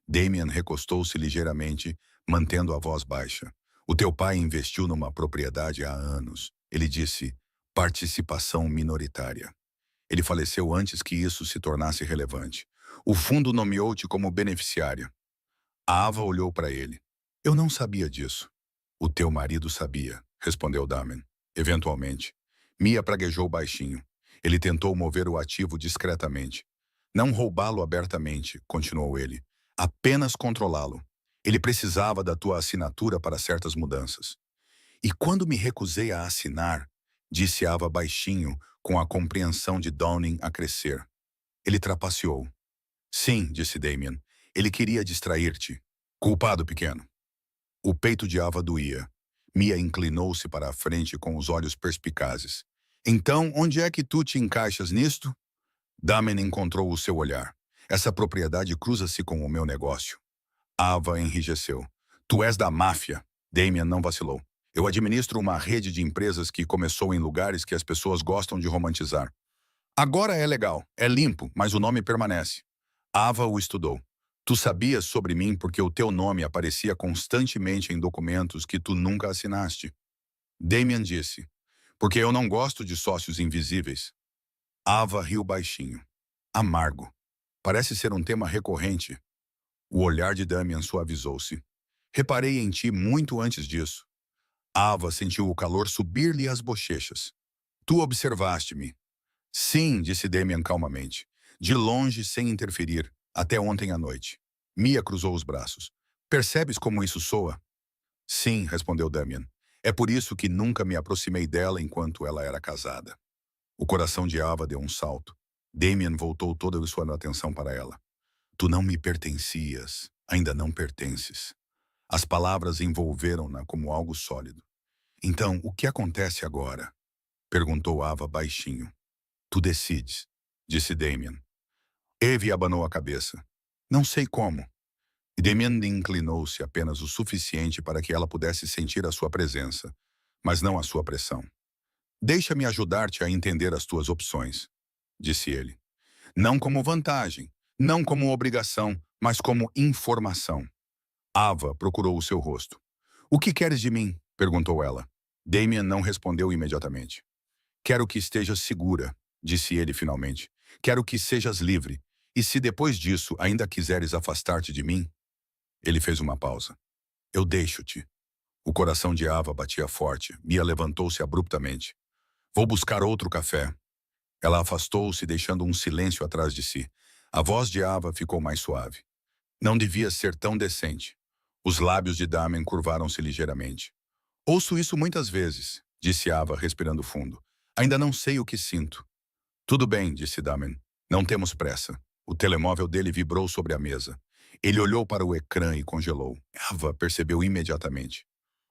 Damien recostou-se ligeiramente, mantendo a voz baixa. O teu pai investiu numa propriedade há anos. Ele disse, participação minoritária. Ele faleceu antes que isso se tornasse relevante. O fundo nomeou-te como beneficiária. A Ava olhou para ele. Eu não sabia disso. O teu marido sabia, respondeu Damen. Eventualmente. Mia praguejou baixinho. Ele tentou mover o ativo discretamente. Não roubá-lo abertamente, continuou ele. Apenas controlá-lo. Ele precisava da tua assinatura para certas mudanças. E quando me recusei a assinar, disse Ava baixinho, com a compreensão de Downing a crescer. Ele trapaceou. Sim, disse Damien. Ele queria distrair-te. Culpado, pequeno. O peito de Ava doía. Mia inclinou-se para a frente com os olhos perspicazes. Então, onde é que tu te encaixas nisto? Damen encontrou o seu olhar. Essa propriedade cruza-se com o meu negócio. Ava enrijeceu. Tu és da máfia. Damien não vacilou. Eu administro uma rede de empresas que começou em lugares que as pessoas gostam de romantizar. Agora é legal, é limpo, mas o nome permanece. Ava o estudou. Tu sabias sobre mim porque o teu nome aparecia constantemente em documentos que tu nunca assinaste. Damien disse. Porque eu não gosto de sócios invisíveis. Ava riu baixinho. Amargo. Parece ser um tema recorrente. O olhar de Damien suavizou-se. Reparei em ti muito antes disso. Ava sentiu o calor subir-lhe às bochechas. Tu observaste-me. Sim, disse Damien calmamente. De longe, sem interferir, até ontem à noite. Mia cruzou os braços. Percebes como isso soa? Sim, respondeu Damien. É por isso que nunca me aproximei dela enquanto ela era casada. O coração de Ava deu um salto. Damien voltou toda a sua atenção para ela. Tu não me pertencias, ainda não pertences. As palavras envolveram-na como algo sólido. Então, o que acontece agora? Perguntou Ava baixinho. Tu decides, disse Damien. Eve abanou a cabeça. Não sei como. E Damien inclinou-se apenas o suficiente para que ela pudesse sentir a sua presença, mas não a sua pressão. Deixa-me ajudar-te a entender as tuas opções, disse ele. Não como vantagem, não como obrigação, mas como informação. Ava procurou o seu rosto. O que queres de mim? Perguntou ela. Damien não respondeu imediatamente. Quero que estejas segura, disse ele finalmente. Quero que sejas livre. E se depois disso ainda quiseres afastar-te de mim? Ele fez uma pausa. Eu deixo-te. O coração de Ava batia forte. Mia levantou-se abruptamente. Vou buscar outro café. Ela afastou-se, deixando um silêncio atrás de si. A voz de Ava ficou mais suave. Não devia ser tão decente. Os lábios de Damen curvaram-se ligeiramente. Ouço isso muitas vezes, disse Ava, respirando fundo. Ainda não sei o que sinto. Tudo bem, disse Damen. Não temos pressa. O telemóvel dele vibrou sobre a mesa. Ele olhou para o ecrã e congelou. Ava percebeu imediatamente.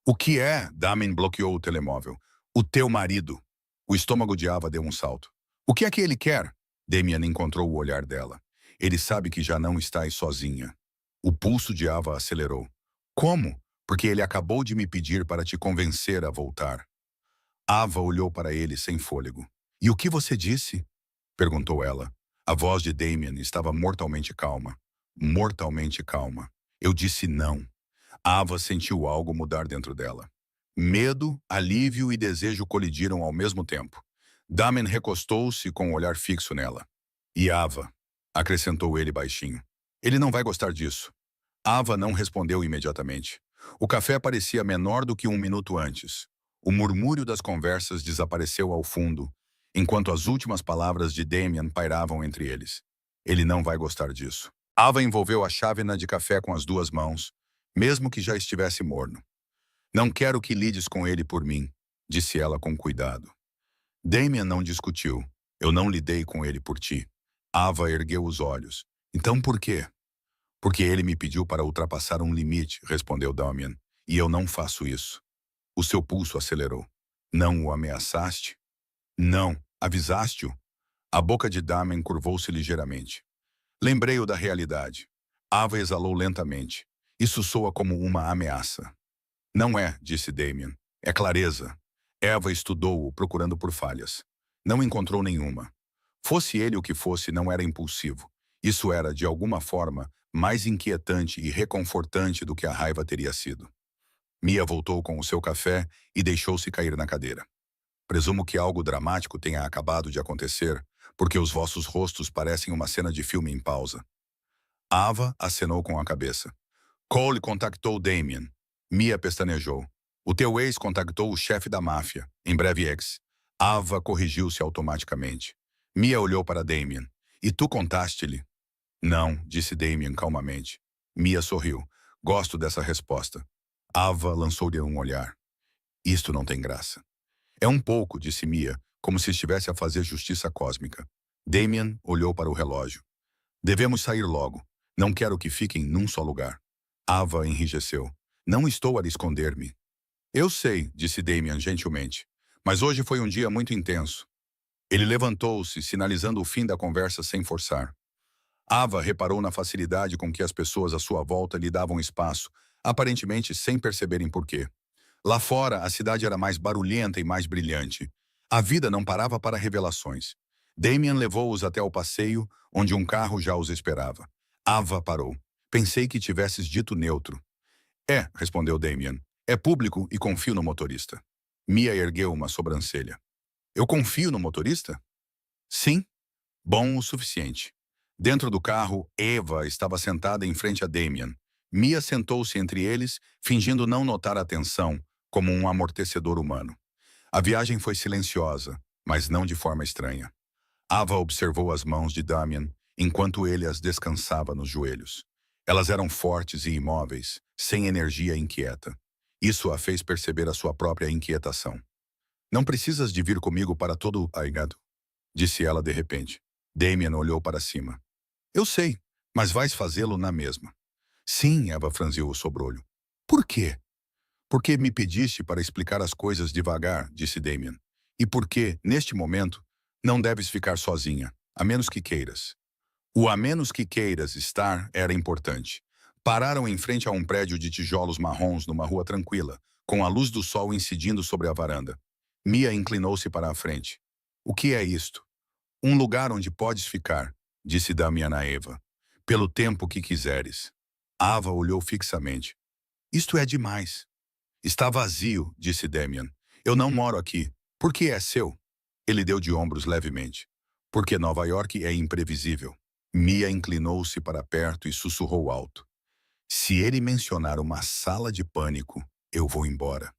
O que é? Damen bloqueou o telemóvel. O teu marido. O estômago de Ava deu um salto. O que é que ele quer? Damien encontrou o olhar dela. Ele sabe que já não estás sozinha. O pulso de Ava acelerou. Como? Porque ele acabou de me pedir para te convencer a voltar. Ava olhou para ele sem fôlego. E o que você disse? Perguntou ela. A voz de Damien estava mortalmente calma. Mortalmente calma. Eu disse não. Ava sentiu algo mudar dentro dela. Medo, alívio e desejo colidiram ao mesmo tempo. Damen recostou-se com um olhar fixo nela. E Ava, acrescentou ele baixinho. Ele não vai gostar disso. Ava não respondeu imediatamente. O café parecia menor do que um minuto antes. O murmúrio das conversas desapareceu ao fundo, enquanto as últimas palavras de Damien pairavam entre eles. Ele não vai gostar disso. Ava envolveu a chávena de café com as duas mãos, mesmo que já estivesse morno. Não quero que lides com ele por mim, disse ela com cuidado. Damien não discutiu. Eu não lidei com ele por ti. Ava ergueu os olhos. Então por quê? Porque ele me pediu para ultrapassar um limite, respondeu Damien. E eu não faço isso. O seu pulso acelerou. Não o ameaçaste? Não. Avisaste-o? A boca de Damien curvou-se ligeiramente. Lembrei-o da realidade. Ava exalou lentamente. Isso soa como uma ameaça. Não é, disse Damien. É clareza. Eva estudou-o, procurando por falhas. Não encontrou nenhuma. Fosse ele o que fosse, não era impulsivo. Isso era, de alguma forma, mais inquietante e reconfortante do que a raiva teria sido. Mia voltou com o seu café e deixou-se cair na cadeira. Presumo que algo dramático tenha acabado de acontecer, porque os vossos rostos parecem uma cena de filme em pausa. Ava acenou com a cabeça. Cole contactou Damien. Mia pestanejou. O teu ex contactou o chefe da máfia, em breve ex. Ava corrigiu-se automaticamente. Mia olhou para Damien. E tu contaste-lhe? Não, disse Damien calmamente. Mia sorriu. Gosto dessa resposta. Ava lançou-lhe um olhar. Isto não tem graça. É um pouco, disse Mia, como se estivesse a fazer justiça cósmica. Damien olhou para o relógio. Devemos sair logo. Não quero que fiquem num só lugar. Ava enrijeceu. Não estou a esconder-me. Eu sei, disse Damien gentilmente. Mas hoje foi um dia muito intenso. Ele levantou-se, sinalizando o fim da conversa sem forçar. Ava reparou na facilidade com que as pessoas à sua volta lhe davam espaço, aparentemente sem perceberem por quê. Lá fora, a cidade era mais barulhenta e mais brilhante. A vida não parava para revelações. Damien levou-os até o passeio, onde um carro já os esperava. Ava parou. Pensei que tivesses dito neutro. É, respondeu Damien. É público e confio no motorista. Mia ergueu uma sobrancelha. Eu confio no motorista? Sim. Bom o suficiente. Dentro do carro, Eva estava sentada em frente a Damien. Mia sentou-se entre eles, fingindo não notar a tensão, como um amortecedor humano. A viagem foi silenciosa, mas não de forma estranha. Ava observou as mãos de Damien, enquanto ele as descansava nos joelhos. Elas eram fortes e imóveis, sem energia inquieta. Isso a fez perceber a sua própria inquietação. Não precisas de vir comigo para todo o aigado, disse ela de repente. Damien olhou para cima. Eu sei, mas vais fazê-lo na mesma. Sim, Eva franziu o sobrolho. Por quê? Porque me pediste para explicar as coisas devagar, disse Damien. E porque, neste momento, não deves ficar sozinha, a menos que queiras. O a menos que queiras estar era importante. Pararam em frente a um prédio de tijolos marrons numa rua tranquila, com a luz do sol incidindo sobre a varanda. Mia inclinou-se para a frente. O que é isto? Um lugar onde podes ficar, disse Damien a Eva. Pelo tempo que quiseres. Ava olhou fixamente. Isto é demais. Está vazio, disse Damien. Eu não moro aqui. Por que é seu? Ele deu de ombros levemente. Porque Nova York é imprevisível. Mia inclinou-se para perto e sussurrou alto. Se ele mencionar uma sala de pânico, eu vou embora.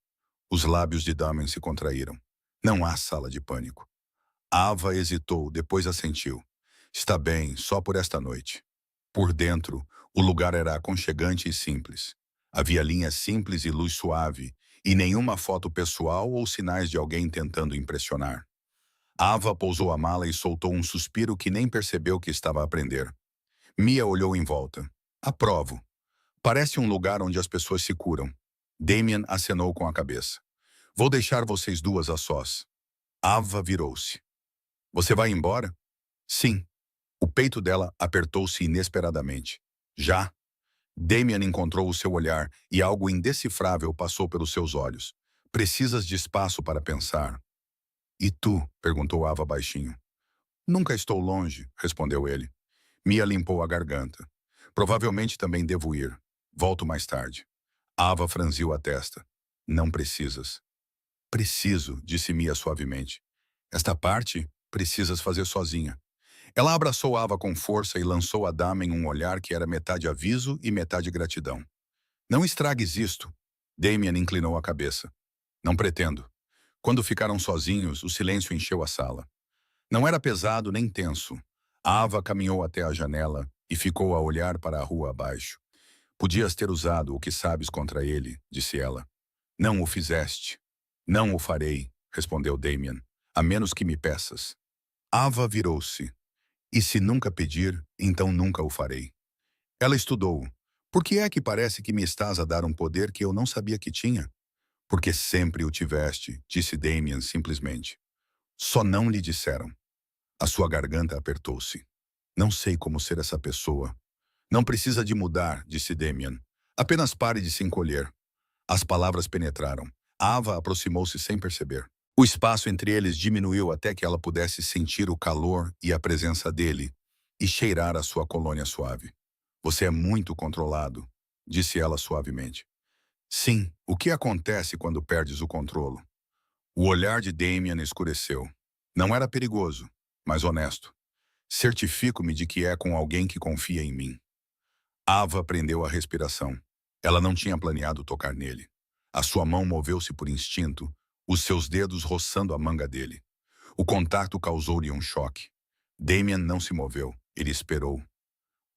Os lábios de Damien se contraíram. Não há sala de pânico. Ava hesitou, depois assentiu. Está bem, só por esta noite. Por dentro, o lugar era aconchegante e simples. Havia linhas simples e luz suave, e nenhuma foto pessoal ou sinais de alguém tentando impressionar. Ava pousou a mala e soltou um suspiro que nem percebeu que estava a prender. Mia olhou em volta. Aprovo. Parece um lugar onde as pessoas se curam. Damien acenou com a cabeça. Vou deixar vocês duas a sós. Ava virou-se. Você vai embora? Sim. O peito dela apertou-se inesperadamente. Já? Damien encontrou o seu olhar e algo indecifrável passou pelos seus olhos. Precisas de espaço para pensar. E tu? Perguntou Ava baixinho. Nunca estou longe, respondeu ele. Mia limpou a garganta. Provavelmente também devo ir. Volto mais tarde. Ava franziu a testa. Não precisas. Preciso, disse Mia suavemente. Esta parte precisas fazer sozinha. Ela abraçou Ava com força e lançou a Damien um olhar que era metade aviso e metade gratidão. Não estragues isto. Damien inclinou a cabeça. Não pretendo. Quando ficaram sozinhos, o silêncio encheu a sala. Não era pesado nem tenso. Ava caminhou até a janela e ficou a olhar para a rua abaixo. Podias ter usado o que sabes contra ele, disse ela. Não o fizeste. Não o farei, respondeu Damien, a menos que me peças. Ava virou-se. E se nunca pedir, então nunca o farei. Ela estudou. Por que é que parece que me estás a dar um poder que eu não sabia que tinha? Porque sempre o tiveste, disse Damien simplesmente. Só não lhe disseram. A sua garganta apertou-se. Não sei como ser essa pessoa. Não precisa de mudar, disse Damien. Apenas pare de se encolher. As palavras penetraram. Ava aproximou-se sem perceber. O espaço entre eles diminuiu até que ela pudesse sentir o calor e a presença dele e cheirar a sua colônia suave. Você é muito controlado, disse ela suavemente. Sim, o que acontece quando perdes o controlo? O olhar de Damien escureceu. Não era perigoso, mas honesto. Certifico-me de que é com alguém que confia em mim. Ava prendeu a respiração. Ela não tinha planeado tocar nele. A sua mão moveu-se por instinto, os seus dedos roçando a manga dele. O contato causou-lhe um choque. Damien não se moveu. Ele esperou.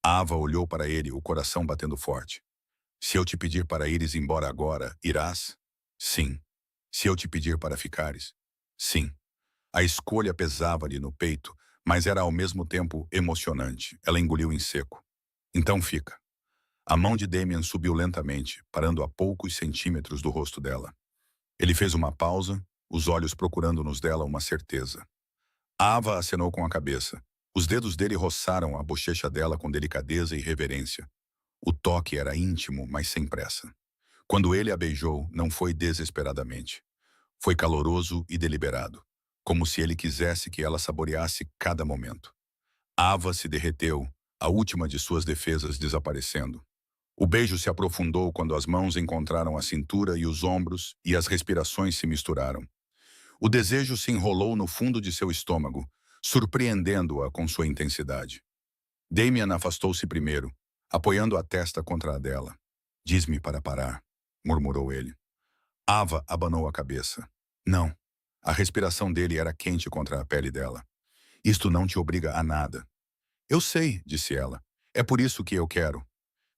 Ava olhou para ele, o coração batendo forte. Se eu te pedir para ires embora agora, irás? Sim. Se eu te pedir para ficares? Sim. A escolha pesava-lhe no peito, mas era ao mesmo tempo emocionante. Ela engoliu em seco. Então fica. A mão de Damien subiu lentamente, parando a poucos centímetros do rosto dela. Ele fez uma pausa, os olhos procurando nos dela uma certeza. Ava acenou com a cabeça. Os dedos dele roçaram a bochecha dela com delicadeza e reverência. O toque era íntimo, mas sem pressa. Quando ele a beijou, não foi desesperadamente. Foi caloroso e deliberado, como se ele quisesse que ela saboreasse cada momento. Ava se derreteu, a última de suas defesas desaparecendo. O beijo se aprofundou quando as mãos encontraram a cintura e os ombros e as respirações se misturaram. O desejo se enrolou no fundo de seu estômago, surpreendendo-a com sua intensidade. Damien afastou-se primeiro, apoiando a testa contra a dela. Diz-me para parar, murmurou ele. Ava abanou a cabeça. Não. A respiração dele era quente contra a pele dela. Isto não te obriga a nada. Eu sei, disse ela. É por isso que eu quero.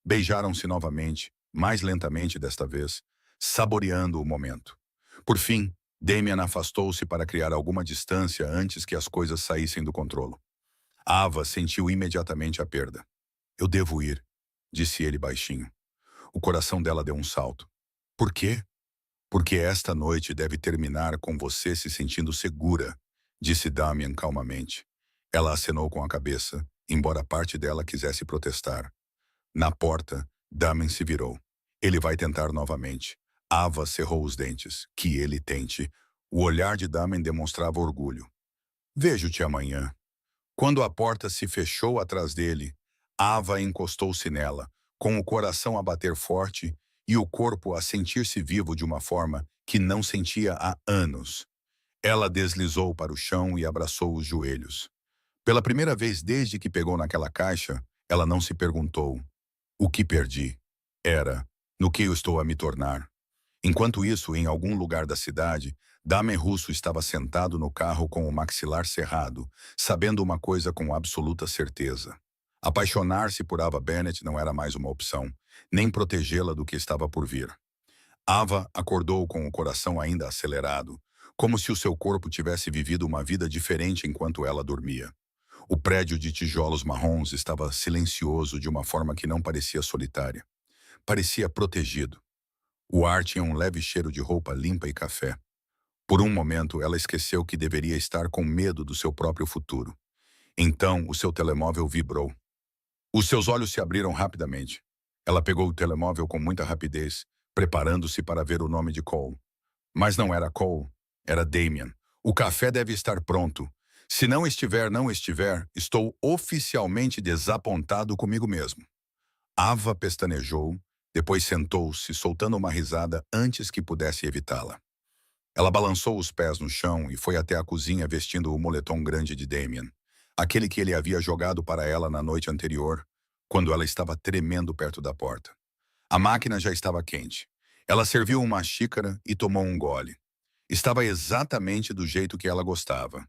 Beijaram-se novamente, mais lentamente desta vez, saboreando o momento. Por fim, Damien afastou-se para criar alguma distância antes que as coisas saíssem do controle. Ava sentiu imediatamente a perda. Eu devo ir, disse ele baixinho. O coração dela deu um salto. Por quê? Porque esta noite deve terminar com você se sentindo segura, disse Damien calmamente. Ela acenou com a cabeça, embora parte dela quisesse protestar. Na porta, Damien se virou. Ele vai tentar novamente. Ava cerrou os dentes. Que ele tente. O olhar de Damien demonstrava orgulho. Vejo-te amanhã. Quando a porta se fechou atrás dele, Ava encostou-se nela, com o coração a bater forte e o corpo a sentir-se vivo de uma forma que não sentia há anos. Ela deslizou para o chão e abraçou os joelhos. Pela primeira vez desde que pegou naquela caixa, ela não se perguntou: o que perdi? Era: no que eu estou a me tornar? Enquanto isso, em algum lugar da cidade, Damien Russo estava sentado no carro com o maxilar cerrado, sabendo uma coisa com absoluta certeza. Apaixonar-se por Ava Bennett não era mais uma opção, nem protegê-la do que estava por vir. Ava acordou com o coração ainda acelerado, como se o seu corpo tivesse vivido uma vida diferente enquanto ela dormia. O prédio de tijolos marrons estava silencioso de uma forma que não parecia solitária. Parecia protegido. O ar tinha um leve cheiro de roupa limpa e café. Por um momento, ela esqueceu que deveria estar com medo do seu próprio futuro. Então, o seu telemóvel vibrou. Os seus olhos se abriram rapidamente. Ela pegou o telemóvel com muita rapidez, preparando-se para ver o nome de Cole. Mas não era Cole, era Damien. O café deve estar pronto. Se não estiver, não estiver, estou oficialmente desapontado comigo mesmo. Ava pestanejou, depois sentou-se, soltando uma risada antes que pudesse evitá-la. Ela balançou os pés no chão e foi até a cozinha vestindo o moletom grande de Damien, aquele que ele havia jogado para ela na noite anterior, quando ela estava tremendo perto da porta. A máquina já estava quente. Ela serviu uma xícara e tomou um gole. Estava exatamente do jeito que ela gostava.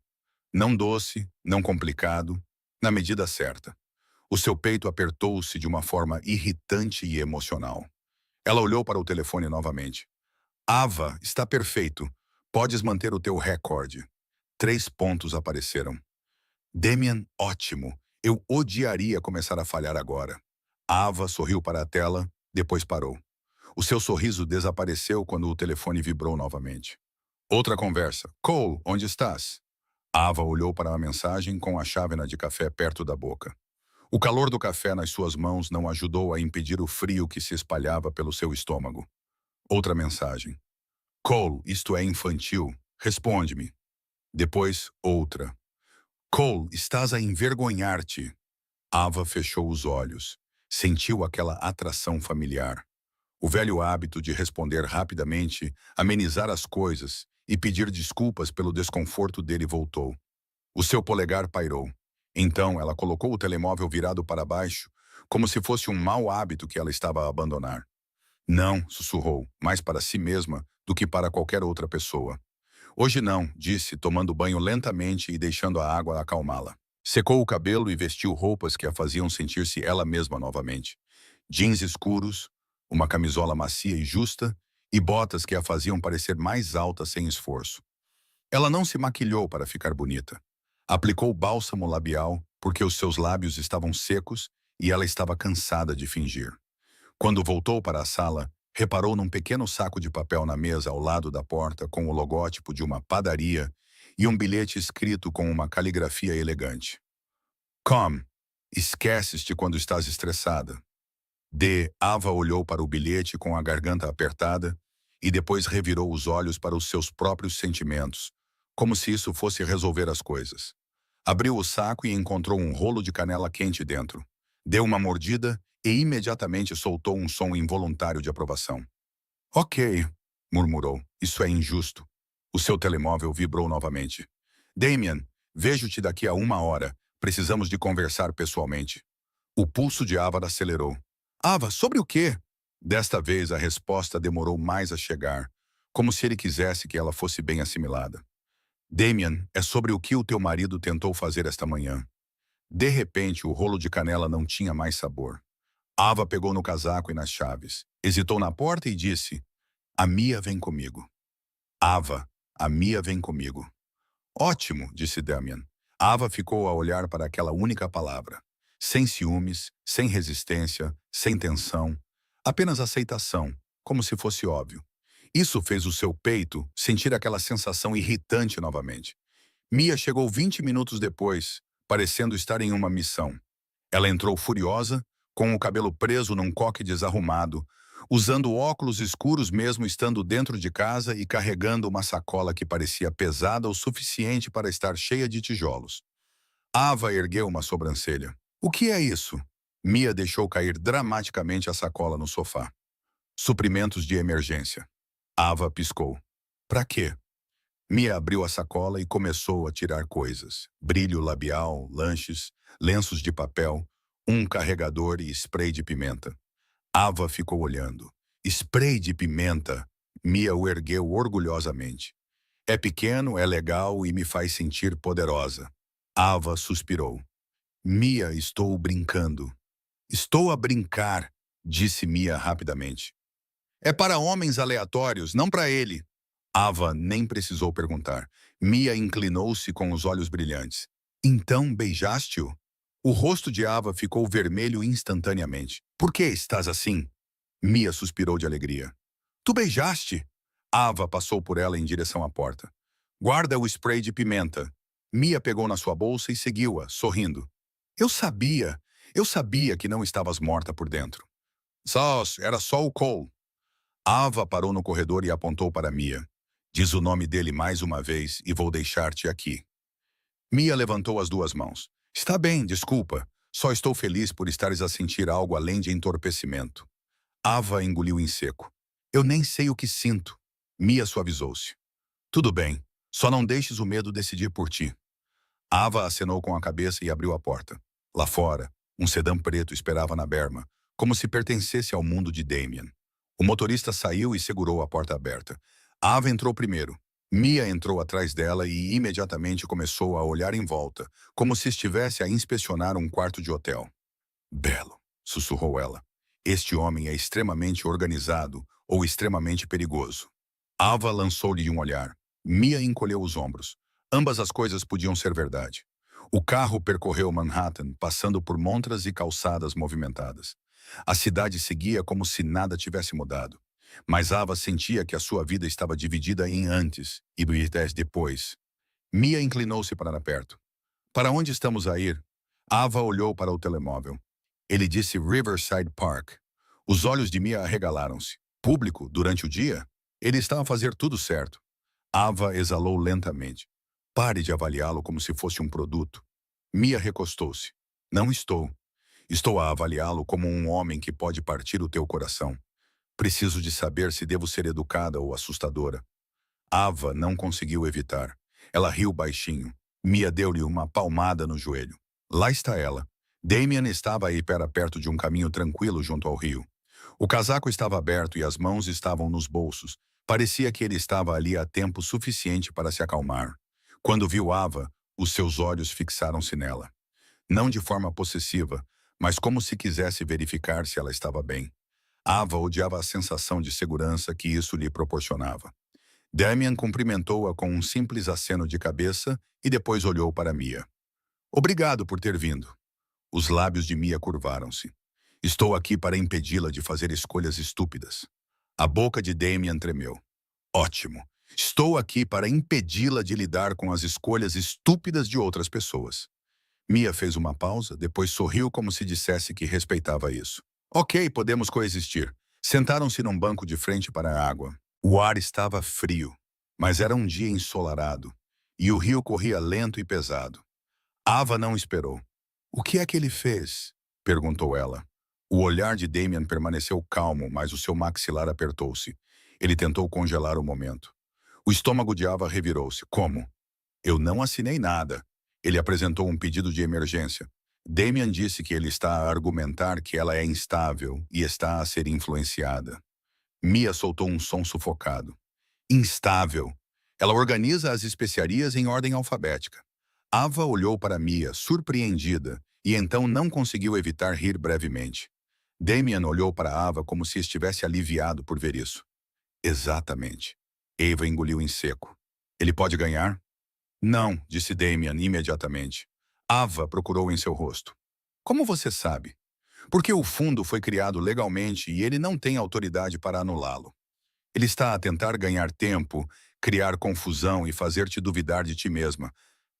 Não doce, não complicado, na medida certa. O seu peito apertou-se de uma forma irritante e emocional. Ela olhou para o telefone novamente. Ava, está perfeito. Podes manter o teu recorde. 3 pontos apareceram. Damian, ótimo. Eu odiaria começar a falhar agora. Ava sorriu para a tela, depois parou. O seu sorriso desapareceu quando o telefone vibrou novamente. Outra conversa. Cole, onde estás? Ava olhou para a mensagem com a chávena de café perto da boca. O calor do café nas suas mãos não ajudou a impedir o frio que se espalhava pelo seu estômago. Outra mensagem. Cole, isto é infantil. Responde-me. Depois, outra. Cole, estás a envergonhar-te. Ava fechou os olhos. Sentiu aquela atração familiar. O velho hábito de responder rapidamente, amenizar as coisas e pedir desculpas pelo desconforto dele voltou. O seu polegar pairou. Então ela colocou o telemóvel virado para baixo, como se fosse um mau hábito que ela estava a abandonar. Não, sussurrou, mais para si mesma do que para qualquer outra pessoa. Hoje não, disse, tomando banho lentamente e deixando a água acalmá-la. Secou o cabelo e vestiu roupas que a faziam sentir-se ela mesma novamente. Jeans escuros, uma camisola macia e justa, e botas que a faziam parecer mais alta sem esforço. Ela não se maquilhou para ficar bonita. Aplicou bálsamo labial porque os seus lábios estavam secos e ela estava cansada de fingir. Quando voltou para a sala, reparou num pequeno saco de papel na mesa ao lado da porta com o logótipo de uma padaria e um bilhete escrito com uma caligrafia elegante. Come, esqueces-te quando estás estressada. Ava olhou para o bilhete com a garganta apertada e depois revirou os olhos para os seus próprios sentimentos, como se isso fosse resolver as coisas. Abriu o saco e encontrou um rolo de canela quente dentro. Deu uma mordida e imediatamente soltou um som involuntário de aprovação. Ok, murmurou. Isso é injusto. O seu telemóvel vibrou novamente. Damian, vejo-te daqui a 1 hora. Precisamos de conversar pessoalmente. O pulso de Ava acelerou. Ava, sobre o quê? Desta vez a resposta demorou mais a chegar, como se ele quisesse que ela fosse bem assimilada. Damian, é sobre o que o teu marido tentou fazer esta manhã. De repente, o rolo de canela não tinha mais sabor. Ava pegou no casaco e nas chaves. Hesitou na porta e disse, a Mia vem comigo. Ava, a Mia vem comigo. Ótimo, disse Damian. Ava ficou a olhar para aquela única palavra. Sem ciúmes, sem resistência, sem tensão. Apenas aceitação, como se fosse óbvio. Isso fez o seu peito sentir aquela sensação irritante novamente. Mia chegou 20 minutos depois, parecendo estar em uma missão. Ela entrou furiosa, com o cabelo preso num coque desarrumado, usando óculos escuros mesmo estando dentro de casa e carregando uma sacola que parecia pesada o suficiente para estar cheia de tijolos. Ava ergueu uma sobrancelha. O que é isso? Mia deixou cair dramaticamente a sacola no sofá. Suprimentos de emergência. Ava piscou. Pra quê? Mia abriu a sacola e começou a tirar coisas. Brilho labial, lanches, lenços de papel, um carregador e spray de pimenta. Ava ficou olhando. Spray de pimenta. Mia o ergueu orgulhosamente. É pequeno, é legal e me faz sentir poderosa. Ava suspirou. Mia, estou brincando. Estou a brincar, disse Mia rapidamente. É para homens aleatórios, não para ele. Ava nem precisou perguntar. Mia inclinou-se com os olhos brilhantes. Então beijaste-o? O rosto de Ava ficou vermelho instantaneamente. Por que estás assim? Mia suspirou de alegria. Tu beijaste? Ava passou por ela em direção à porta. Guarda o spray de pimenta. Mia pegou na sua bolsa e seguiu-a, sorrindo. Eu sabia que não estavas morta por dentro. Era só o Cole. Ava parou no corredor e apontou para Mia. Diz o nome dele mais uma vez e vou deixar-te aqui. Mia levantou as 2 mãos. Está bem, desculpa. Só estou feliz por estares a sentir algo além de entorpecimento. Ava engoliu em seco. Eu nem sei o que sinto. Mia suavizou-se. Tudo bem. Só não deixes o medo decidir por ti. Ava acenou com a cabeça e abriu a porta. Lá fora, um sedã preto esperava na berma, como se pertencesse ao mundo de Damian. O motorista saiu e segurou a porta aberta. Ava entrou primeiro. Mia entrou atrás dela e imediatamente começou a olhar em volta, como se estivesse a inspecionar um quarto de hotel. Belo, sussurrou ela. Este homem é extremamente organizado ou extremamente perigoso. Ava lançou-lhe um olhar. Mia encolheu os ombros. Ambas as coisas podiam ser verdade. O carro percorreu Manhattan, passando por montras e calçadas movimentadas. A cidade seguia como se nada tivesse mudado. Mas Ava sentia que a sua vida estava dividida em antes e depois. Mia inclinou-se para perto. Para onde estamos a ir? Ava olhou para o telemóvel. Ele disse Riverside Park. Os olhos de Mia arregalaram-se. Público, durante o dia? Ele está a fazer tudo certo. Ava exalou lentamente. Pare de avaliá-lo como se fosse um produto. Mia recostou-se. Não estou. Estou a avaliá-lo como um homem que pode partir o teu coração. Preciso de saber se devo ser educada ou assustadora. Ava não conseguiu evitar. Ela riu baixinho. Mia deu-lhe uma palmada no joelho. Lá está ela. Damian estava aí perto de um caminho tranquilo junto ao rio. O casaco estava aberto e as mãos estavam nos bolsos. Parecia que ele estava ali há tempo suficiente para se acalmar. Quando viu Ava, os seus olhos fixaram-se nela. Não de forma possessiva, mas como se quisesse verificar se ela estava bem. Ava odiava a sensação de segurança que isso lhe proporcionava. Damian cumprimentou-a com um simples aceno de cabeça e depois olhou para Mia. Obrigado por ter vindo. Os lábios de Mia curvaram-se. Estou aqui para impedi-la de fazer escolhas estúpidas. A boca de Damian tremeu. Ótimo. Estou aqui para impedi-la de lidar com as escolhas estúpidas de outras pessoas. Mia fez uma pausa, depois sorriu como se dissesse que respeitava isso. Ok, podemos coexistir. Sentaram-se num banco de frente para a água. O ar estava frio, mas era um dia ensolarado, e o rio corria lento e pesado. Ava não esperou. O que é que ele fez? Perguntou ela. O olhar de Damian permaneceu calmo, mas o seu maxilar apertou-se. Ele tentou congelar o momento. O estômago de Ava revirou-se. Como? Eu não assinei nada. Ele apresentou um pedido de emergência. Damian disse que ele está a argumentar que ela é instável e está a ser influenciada. Mia soltou um som sufocado. Instável. Ela organiza as especiarias em ordem alfabética. Ava olhou para Mia, surpreendida, e então não conseguiu evitar rir brevemente. Damian olhou para Ava como se estivesse aliviado por ver isso. Exatamente. Ava engoliu em seco. Ele pode ganhar? Não, disse Damian imediatamente. Ava procurou em seu rosto. Como você sabe? Porque o fundo foi criado legalmente e ele não tem autoridade para anulá-lo. Ele está a tentar ganhar tempo, criar confusão e fazer-te duvidar de ti mesma,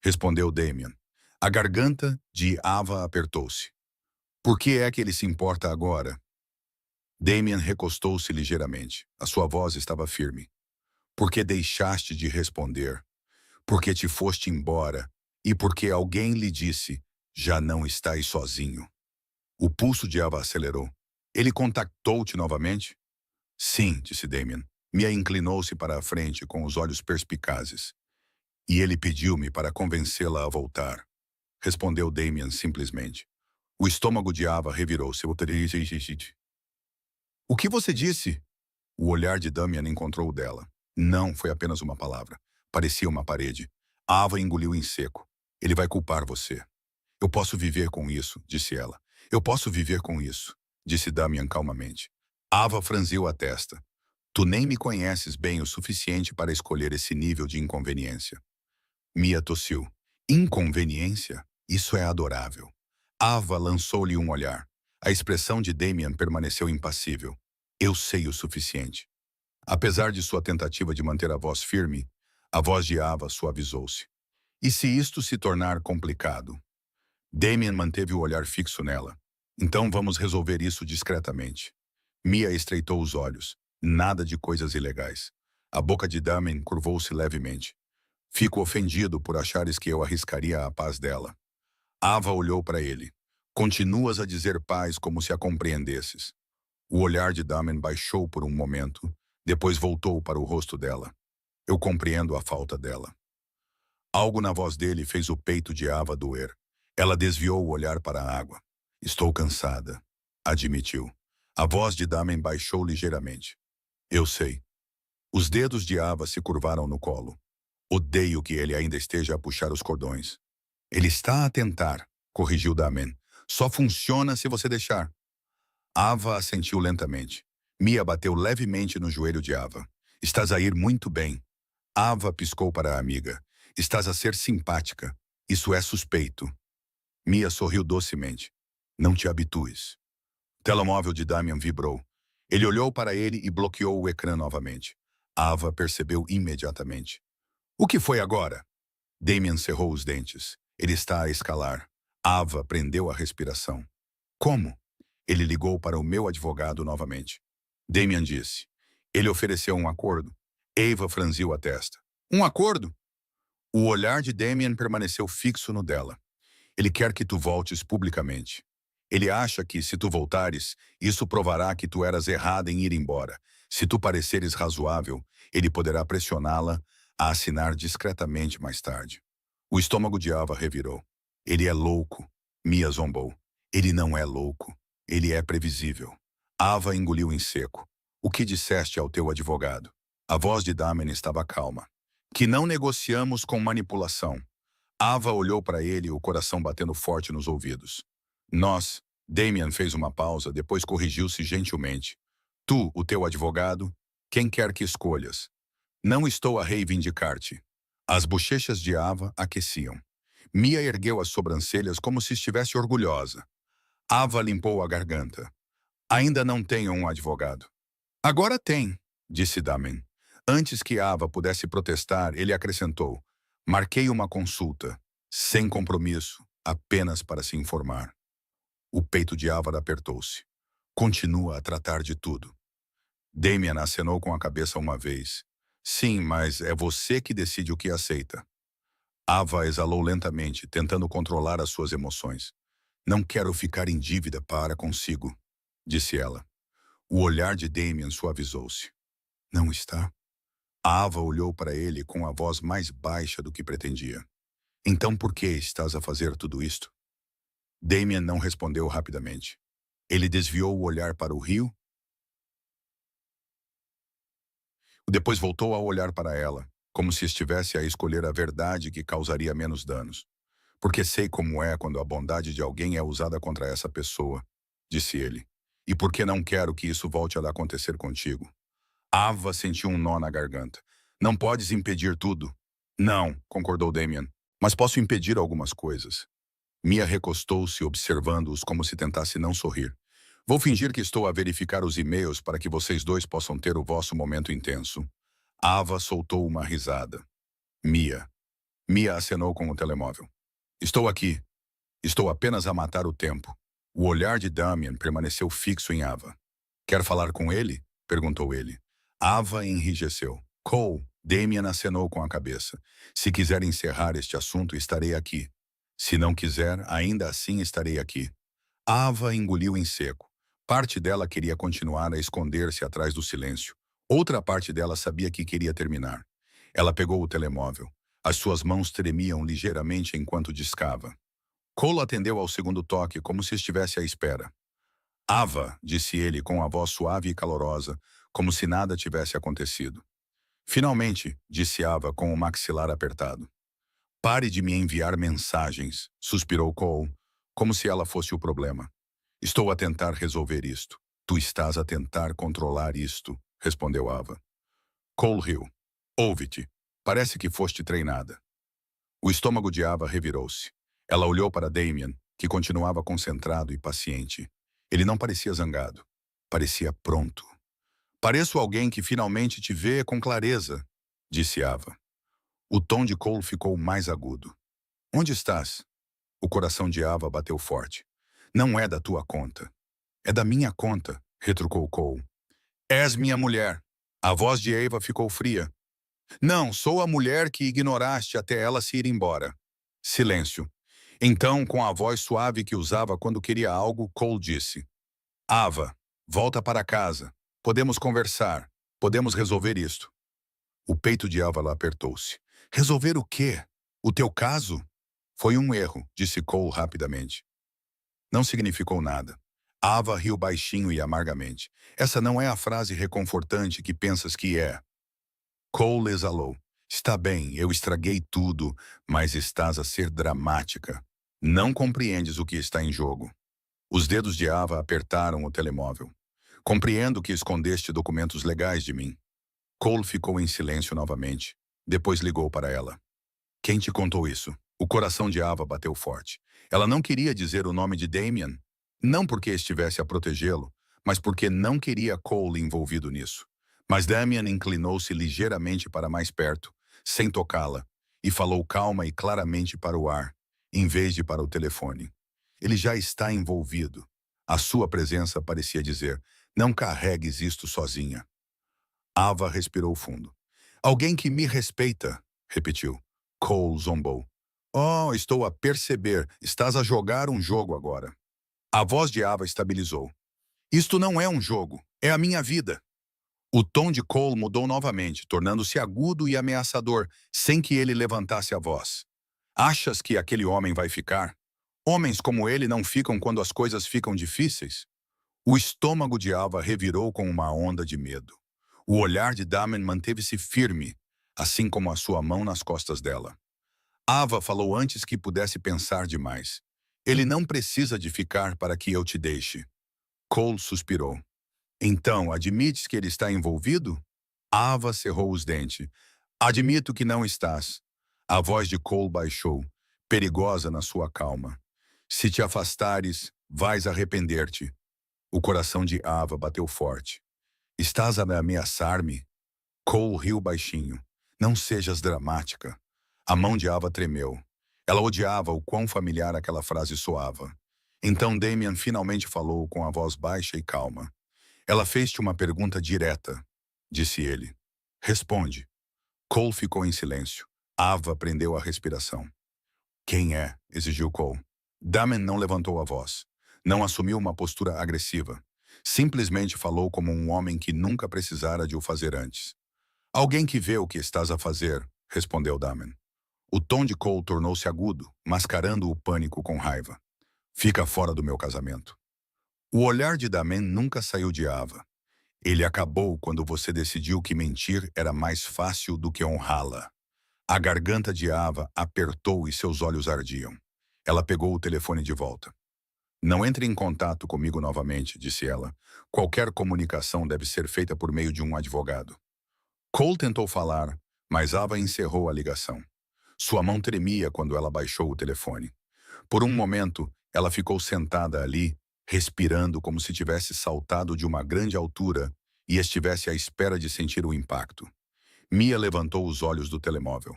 respondeu Damian. A garganta de Ava apertou-se. Por que é que ele se importa agora? Damian recostou-se ligeiramente. A sua voz estava firme. Porque deixaste de responder, porque te foste embora e porque alguém lhe disse, já não estás sozinho. O pulso de Ava acelerou. Ele contactou-te novamente? Sim, disse Damian. Mia inclinou-se para a frente com os olhos perspicazes. E ele pediu-me para convencê-la a voltar. Respondeu Damian simplesmente. O estômago de Ava revirou-se. O que você disse? O olhar de Damian encontrou o dela. Não, foi apenas uma palavra. Parecia uma parede. Ava engoliu em seco. Ele vai culpar você. Eu posso viver com isso, disse ela. Eu posso viver com isso, disse Damian calmamente. Ava franziu a testa. Tu nem me conheces bem o suficiente para escolher esse nível de inconveniência. Mia tossiu. Inconveniência? Isso é adorável. Ava lançou-lhe um olhar. A expressão de Damian permaneceu impassível. Eu sei o suficiente. Apesar de sua tentativa de manter a voz firme, a voz de Ava suavizou-se. E se isto se tornar complicado? Damian manteve o olhar fixo nela. Então vamos resolver isso discretamente. Mia estreitou os olhos. Nada de coisas ilegais. A boca de Damian curvou-se levemente. Fico ofendido por achares que eu arriscaria a paz dela. Ava olhou para ele. Continuas a dizer paz como se a compreendesses. O olhar de Damian baixou por um momento, depois voltou para o rosto dela. Eu compreendo a falta dela. Algo na voz dele fez o peito de Ava doer. Ela desviou o olhar para a água. Estou cansada, admitiu. A voz de Damian baixou ligeiramente. Eu sei. Os dedos de Ava se curvaram no colo. Odeio que ele ainda esteja a puxar os cordões. Ele está a tentar, corrigiu Damian. Só funciona se você deixar. Ava assentiu lentamente. Mia bateu levemente no joelho de Ava. Estás a ir muito bem. Ava piscou para a amiga. Estás a ser simpática. Isso é suspeito. Mia sorriu docemente. Não te habitues. O telemóvel de Damian vibrou. Ele olhou para ele e bloqueou o ecrã novamente. Ava percebeu imediatamente. O que foi agora? Damian cerrou os dentes. Ele está a escalar. Ava prendeu a respiração. Como? Ele ligou para o meu advogado novamente. Damian disse. Ele ofereceu um acordo. Ava franziu a testa. Um acordo? O olhar de Damian permaneceu fixo no dela. Ele quer que tu voltes publicamente. Ele acha que, se tu voltares, isso provará que tu eras errada em ir embora. Se tu pareceres razoável, ele poderá pressioná-la a assinar discretamente mais tarde. O estômago de Ava revirou. Ele é louco. Mia zombou. Ele não é louco. Ele é previsível. Ava engoliu em seco. O que disseste ao teu advogado? A voz de Damian estava calma. Que não negociamos com manipulação. Ava olhou para ele, o coração batendo forte nos ouvidos. Nós, Damian fez uma pausa, depois corrigiu-se gentilmente. Tu, o teu advogado, quem quer que escolhas. Não estou a reivindicar-te. As bochechas de Ava aqueciam. Mia ergueu as sobrancelhas como se estivesse orgulhosa. Ava limpou a garganta. Ainda não tenho um advogado. Agora tem, disse Damian. Antes que Ava pudesse protestar, ele acrescentou. Marquei uma consulta, sem compromisso, apenas para se informar. O peito de Ava apertou-se. Continua a tratar de tudo. Damian acenou com a cabeça uma vez. Sim, mas é você que decide o que aceita. Ava exalou lentamente, tentando controlar as suas emoções. Não quero ficar em dívida para consigo, disse ela. O olhar de Damian suavizou-se. Não está? Ava olhou para ele com a voz mais baixa do que pretendia. Então por que estás a fazer tudo isto? Damian não respondeu rapidamente. Ele desviou o olhar para o rio. Depois voltou a olhar para ela, como se estivesse a escolher a verdade que causaria menos danos. Porque sei como é quando a bondade de alguém é usada contra essa pessoa, disse ele. E porque não quero que isso volte a acontecer contigo. Ava sentiu um nó na garganta. Não podes impedir tudo. Não, concordou Damian. Mas posso impedir algumas coisas. Mia recostou-se, observando-os como se tentasse não sorrir. Vou fingir que estou a verificar os e-mails para que vocês dois possam ter o vosso momento intenso. Ava soltou uma risada. Mia. Mia acenou com o telemóvel. Estou aqui. Estou apenas a matar o tempo. O olhar de Damian permaneceu fixo em Ava. Quer falar com ele? Perguntou ele. Ava enrijeceu. Cole, Damian acenou com a cabeça. Se quiser encerrar este assunto, estarei aqui. Se não quiser, ainda assim estarei aqui. Ava engoliu em seco. Parte dela queria continuar a esconder-se atrás do silêncio. Outra parte dela sabia que queria terminar. Ela pegou o telemóvel. As suas mãos tremiam ligeiramente enquanto discava. Cole atendeu ao segundo toque como se estivesse à espera. Ava, disse ele com a voz suave e calorosa, como se nada tivesse acontecido. Finalmente, disse Ava com o maxilar apertado. Pare de me enviar mensagens, suspirou Cole, como se ela fosse o problema. Estou a tentar resolver isto. Tu estás a tentar controlar isto, respondeu Ava. Cole riu. Ouve-te. Parece que foste treinada. O estômago de Ava revirou-se. Ela olhou para Damian, que continuava concentrado e paciente. Ele não parecia zangado. Parecia pronto. Pareço alguém que finalmente te vê com clareza, disse Ava. O tom de Cole ficou mais agudo. Onde estás? O coração de Ava bateu forte. Não é da tua conta. É da minha conta, retrucou Cole. És minha mulher. A voz de Ava ficou fria. Não, sou a mulher que ignoraste até ela se ir embora. Silêncio. Então, com a voz suave que usava quando queria algo, Cole disse. Ava, volta para casa. Podemos conversar. Podemos resolver isto. O peito de Ava apertou-se. Resolver o quê? O teu caso? Foi um erro, disse Cole rapidamente. Não significou nada. Ava riu baixinho e amargamente. Essa não é a frase reconfortante que pensas que é. Cole exalou. Está bem, eu estraguei tudo, mas estás a ser dramática. Não compreendes o que está em jogo. Os dedos de Ava apertaram o telemóvel. Compreendo que escondeste documentos legais de mim. Cole ficou em silêncio novamente. Depois ligou para ela. Quem te contou isso? O coração de Ava bateu forte. Ela não queria dizer o nome de Damien. Não porque estivesse a protegê-lo, mas porque não queria Cole envolvido nisso. Mas Damien inclinou-se ligeiramente para mais perto, sem tocá-la, e falou calma e claramente para o ar, em vez de para o telefone. Ele já está envolvido. A sua presença parecia dizer, não carregues isto sozinha. Ava respirou fundo. Alguém que me respeita, repetiu. Cole zombou. Oh, estou a perceber. Estás a jogar um jogo agora. A voz de Ava estabilizou. Isto não é um jogo. É a minha vida. O tom de Cole mudou novamente, tornando-se agudo e ameaçador, sem que ele levantasse a voz. Achas que aquele homem vai ficar? Homens como ele não ficam quando as coisas ficam difíceis? O estômago de Ava revirou com uma onda de medo. O olhar de Damien manteve-se firme, assim como a sua mão nas costas dela. Ava falou antes que pudesse pensar demais. Ele não precisa de ficar para que eu te deixe. Cole suspirou. Então, admites que ele está envolvido? Ava cerrou os dentes. Admito que não estás. A voz de Cole baixou, perigosa na sua calma. Se te afastares, vais arrepender-te. O coração de Ava bateu forte. Estás a ameaçar-me? Cole riu baixinho. Não sejas dramática. A mão de Ava tremeu. Ela odiava o quão familiar aquela frase soava. Então Damien finalmente falou com a voz baixa e calma. Ela fez-te uma pergunta direta, disse ele. Responde. Cole ficou em silêncio. Ava prendeu a respiração. Quem é? Exigiu Cole. Damien não levantou a voz. Não assumiu uma postura agressiva. Simplesmente falou como um homem que nunca precisara de o fazer antes. Alguém que vê o que estás a fazer, respondeu Damien. O tom de Cole tornou-se agudo, mascarando o pânico com raiva. Fica fora do meu casamento. O olhar de Damien nunca saiu de Ava. Ele acabou quando você decidiu que mentir era mais fácil do que honrá-la. A garganta de Ava apertou e seus olhos ardiam. Ela pegou o telefone de volta. Não entre em contato comigo novamente, disse ela. Qualquer comunicação deve ser feita por meio de um advogado. Cole tentou falar, mas Ava encerrou a ligação. Sua mão tremia quando ela baixou o telefone. Por um momento, ela ficou sentada ali, respirando como se tivesse saltado de uma grande altura e estivesse à espera de sentir o impacto. Mia levantou os olhos do telemóvel.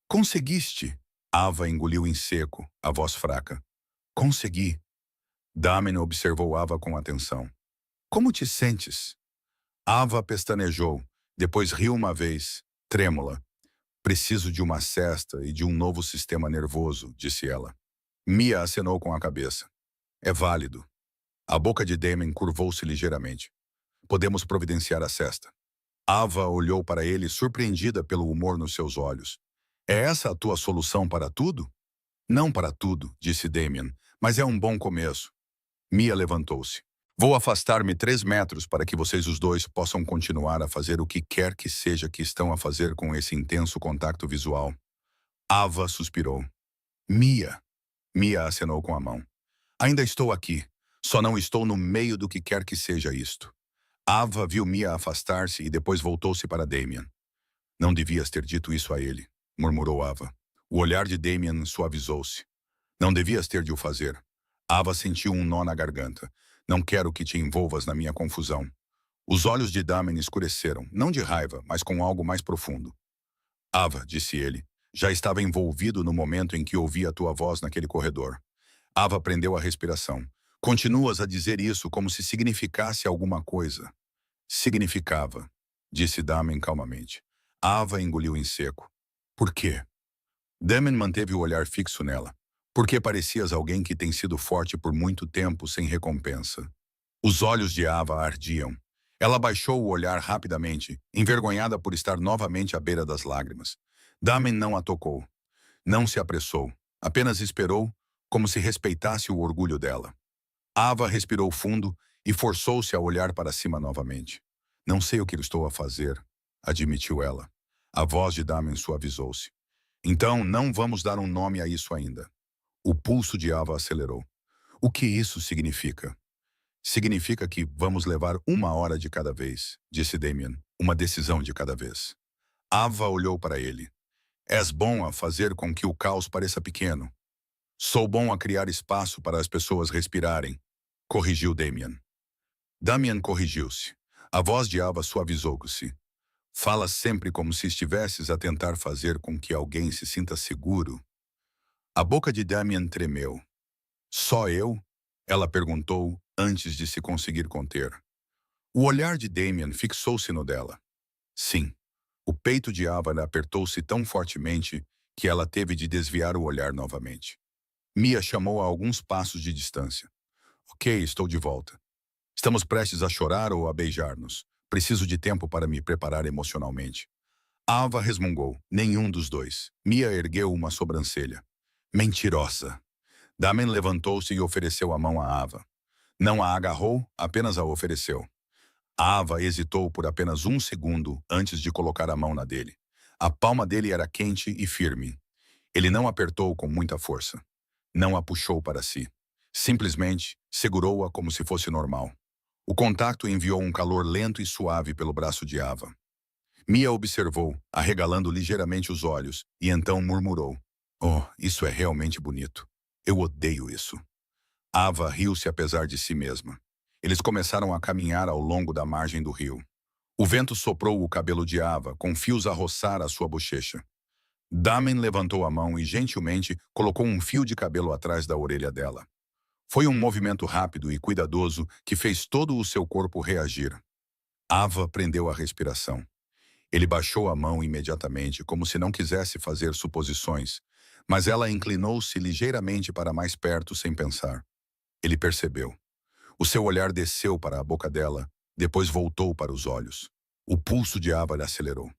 Conseguiste? Ava engoliu em seco, a voz fraca. Consegui. Damien observou Ava com atenção. Como te sentes? Ava pestanejou, depois riu uma vez, trêmula. Preciso de uma cesta e de um novo sistema nervoso, disse ela. Mia acenou com a cabeça. É válido. A boca de Damien curvou-se ligeiramente. Podemos providenciar a cesta. Ava olhou para ele surpreendida pelo humor nos seus olhos. É essa a tua solução para tudo? Não para tudo, disse Damien, mas é um bom começo. Mia levantou-se. Vou afastar-me 3 metros para que vocês os dois possam continuar a fazer o que quer que seja que estão a fazer com esse intenso contato visual. Ava suspirou. Mia. Mia acenou com a mão. Ainda estou aqui. Só não estou no meio do que quer que seja isto. Ava viu Mia afastar-se e depois voltou-se para Damien. Não devias ter dito isso a ele, murmurou Ava. O olhar de Damien suavizou-se. Não devias ter de o fazer. Ava sentiu um nó na garganta. Não quero que te envolvas na minha confusão. Os olhos de Damien escureceram, não de raiva, mas com algo mais profundo. Ava, disse ele, já estava envolvido no momento em que ouvi a tua voz naquele corredor. Ava prendeu a respiração. Continuas a dizer isso como se significasse alguma coisa. Significava, disse Damien calmamente. Ava engoliu em seco. Por quê? Damien manteve o olhar fixo nela. Porque parecias alguém que tem sido forte por muito tempo sem recompensa. Os olhos de Ava ardiam. Ela baixou o olhar rapidamente, envergonhada por estar novamente à beira das lágrimas. Damien não a tocou. Não se apressou. Apenas esperou, como se respeitasse o orgulho dela. Ava respirou fundo e forçou-se a olhar para cima novamente. Não sei o que estou a fazer, admitiu ela. A voz de Damien suavizou-se. Então, não vamos dar um nome a isso ainda. O pulso de Ava acelerou. O que isso significa? Significa que vamos levar 1 hora de cada vez, disse Damien. Uma decisão de cada vez. Ava olhou para ele. És bom a fazer com que o caos pareça pequeno. Sou bom a criar espaço para as pessoas respirarem, corrigiu Damien. Damien corrigiu-se. A voz de Ava suavizou-se. Fala sempre como se estivesses a tentar fazer com que alguém se sinta seguro. A boca de Damien tremeu. Só eu? Ela perguntou antes de se conseguir conter. O olhar de Damien fixou-se no dela. Sim. O peito de Ava apertou-se tão fortemente que ela teve de desviar o olhar novamente. Mia chamou a alguns passos de distância. Ok, estou de volta. Estamos prestes a chorar ou a beijar-nos. Preciso de tempo para me preparar emocionalmente. Ava resmungou. Nenhum dos dois. Mia ergueu uma sobrancelha. Mentirosa. Damien levantou-se e ofereceu a mão a Ava. Não a agarrou, apenas a ofereceu. Ava hesitou por apenas 1 segundo antes de colocar a mão na dele. A palma dele era quente e firme. Ele não apertou com muita força. Não a puxou para si. Simplesmente segurou-a como se fosse normal. O contato enviou um calor lento e suave pelo braço de Ava. Mia observou, arregalando ligeiramente os olhos, e então murmurou. Oh, isso é realmente bonito. Eu odeio isso. Ava riu-se apesar de si mesma. Eles começaram a caminhar ao longo da margem do rio. O vento soprou o cabelo de Ava, com fios a roçar a sua bochecha. Damien levantou a mão e gentilmente colocou um fio de cabelo atrás da orelha dela. Foi um movimento rápido e cuidadoso que fez todo o seu corpo reagir. Ava prendeu a respiração. Ele baixou a mão imediatamente, como se não quisesse fazer suposições, mas ela inclinou-se ligeiramente para mais perto sem pensar. Ele percebeu. O seu olhar desceu para a boca dela, depois voltou para os olhos. O pulso de Ava lhe acelerou.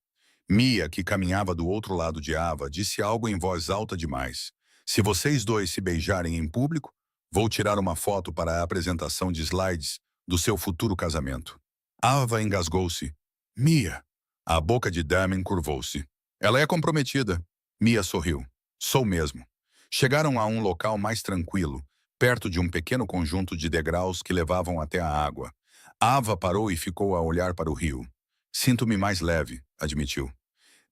Mia, que caminhava do outro lado de Ava, disse algo em voz alta demais. Se vocês dois se beijarem em público, vou tirar uma foto para a apresentação de slides do seu futuro casamento. Ava engasgou-se. Mia. A boca de Damien curvou-se. Ela é comprometida. Mia sorriu. Sou mesmo. Chegaram a um local mais tranquilo, perto de um pequeno conjunto de degraus que levavam até a água. Ava parou e ficou a olhar para o rio. Sinto-me mais leve, admitiu.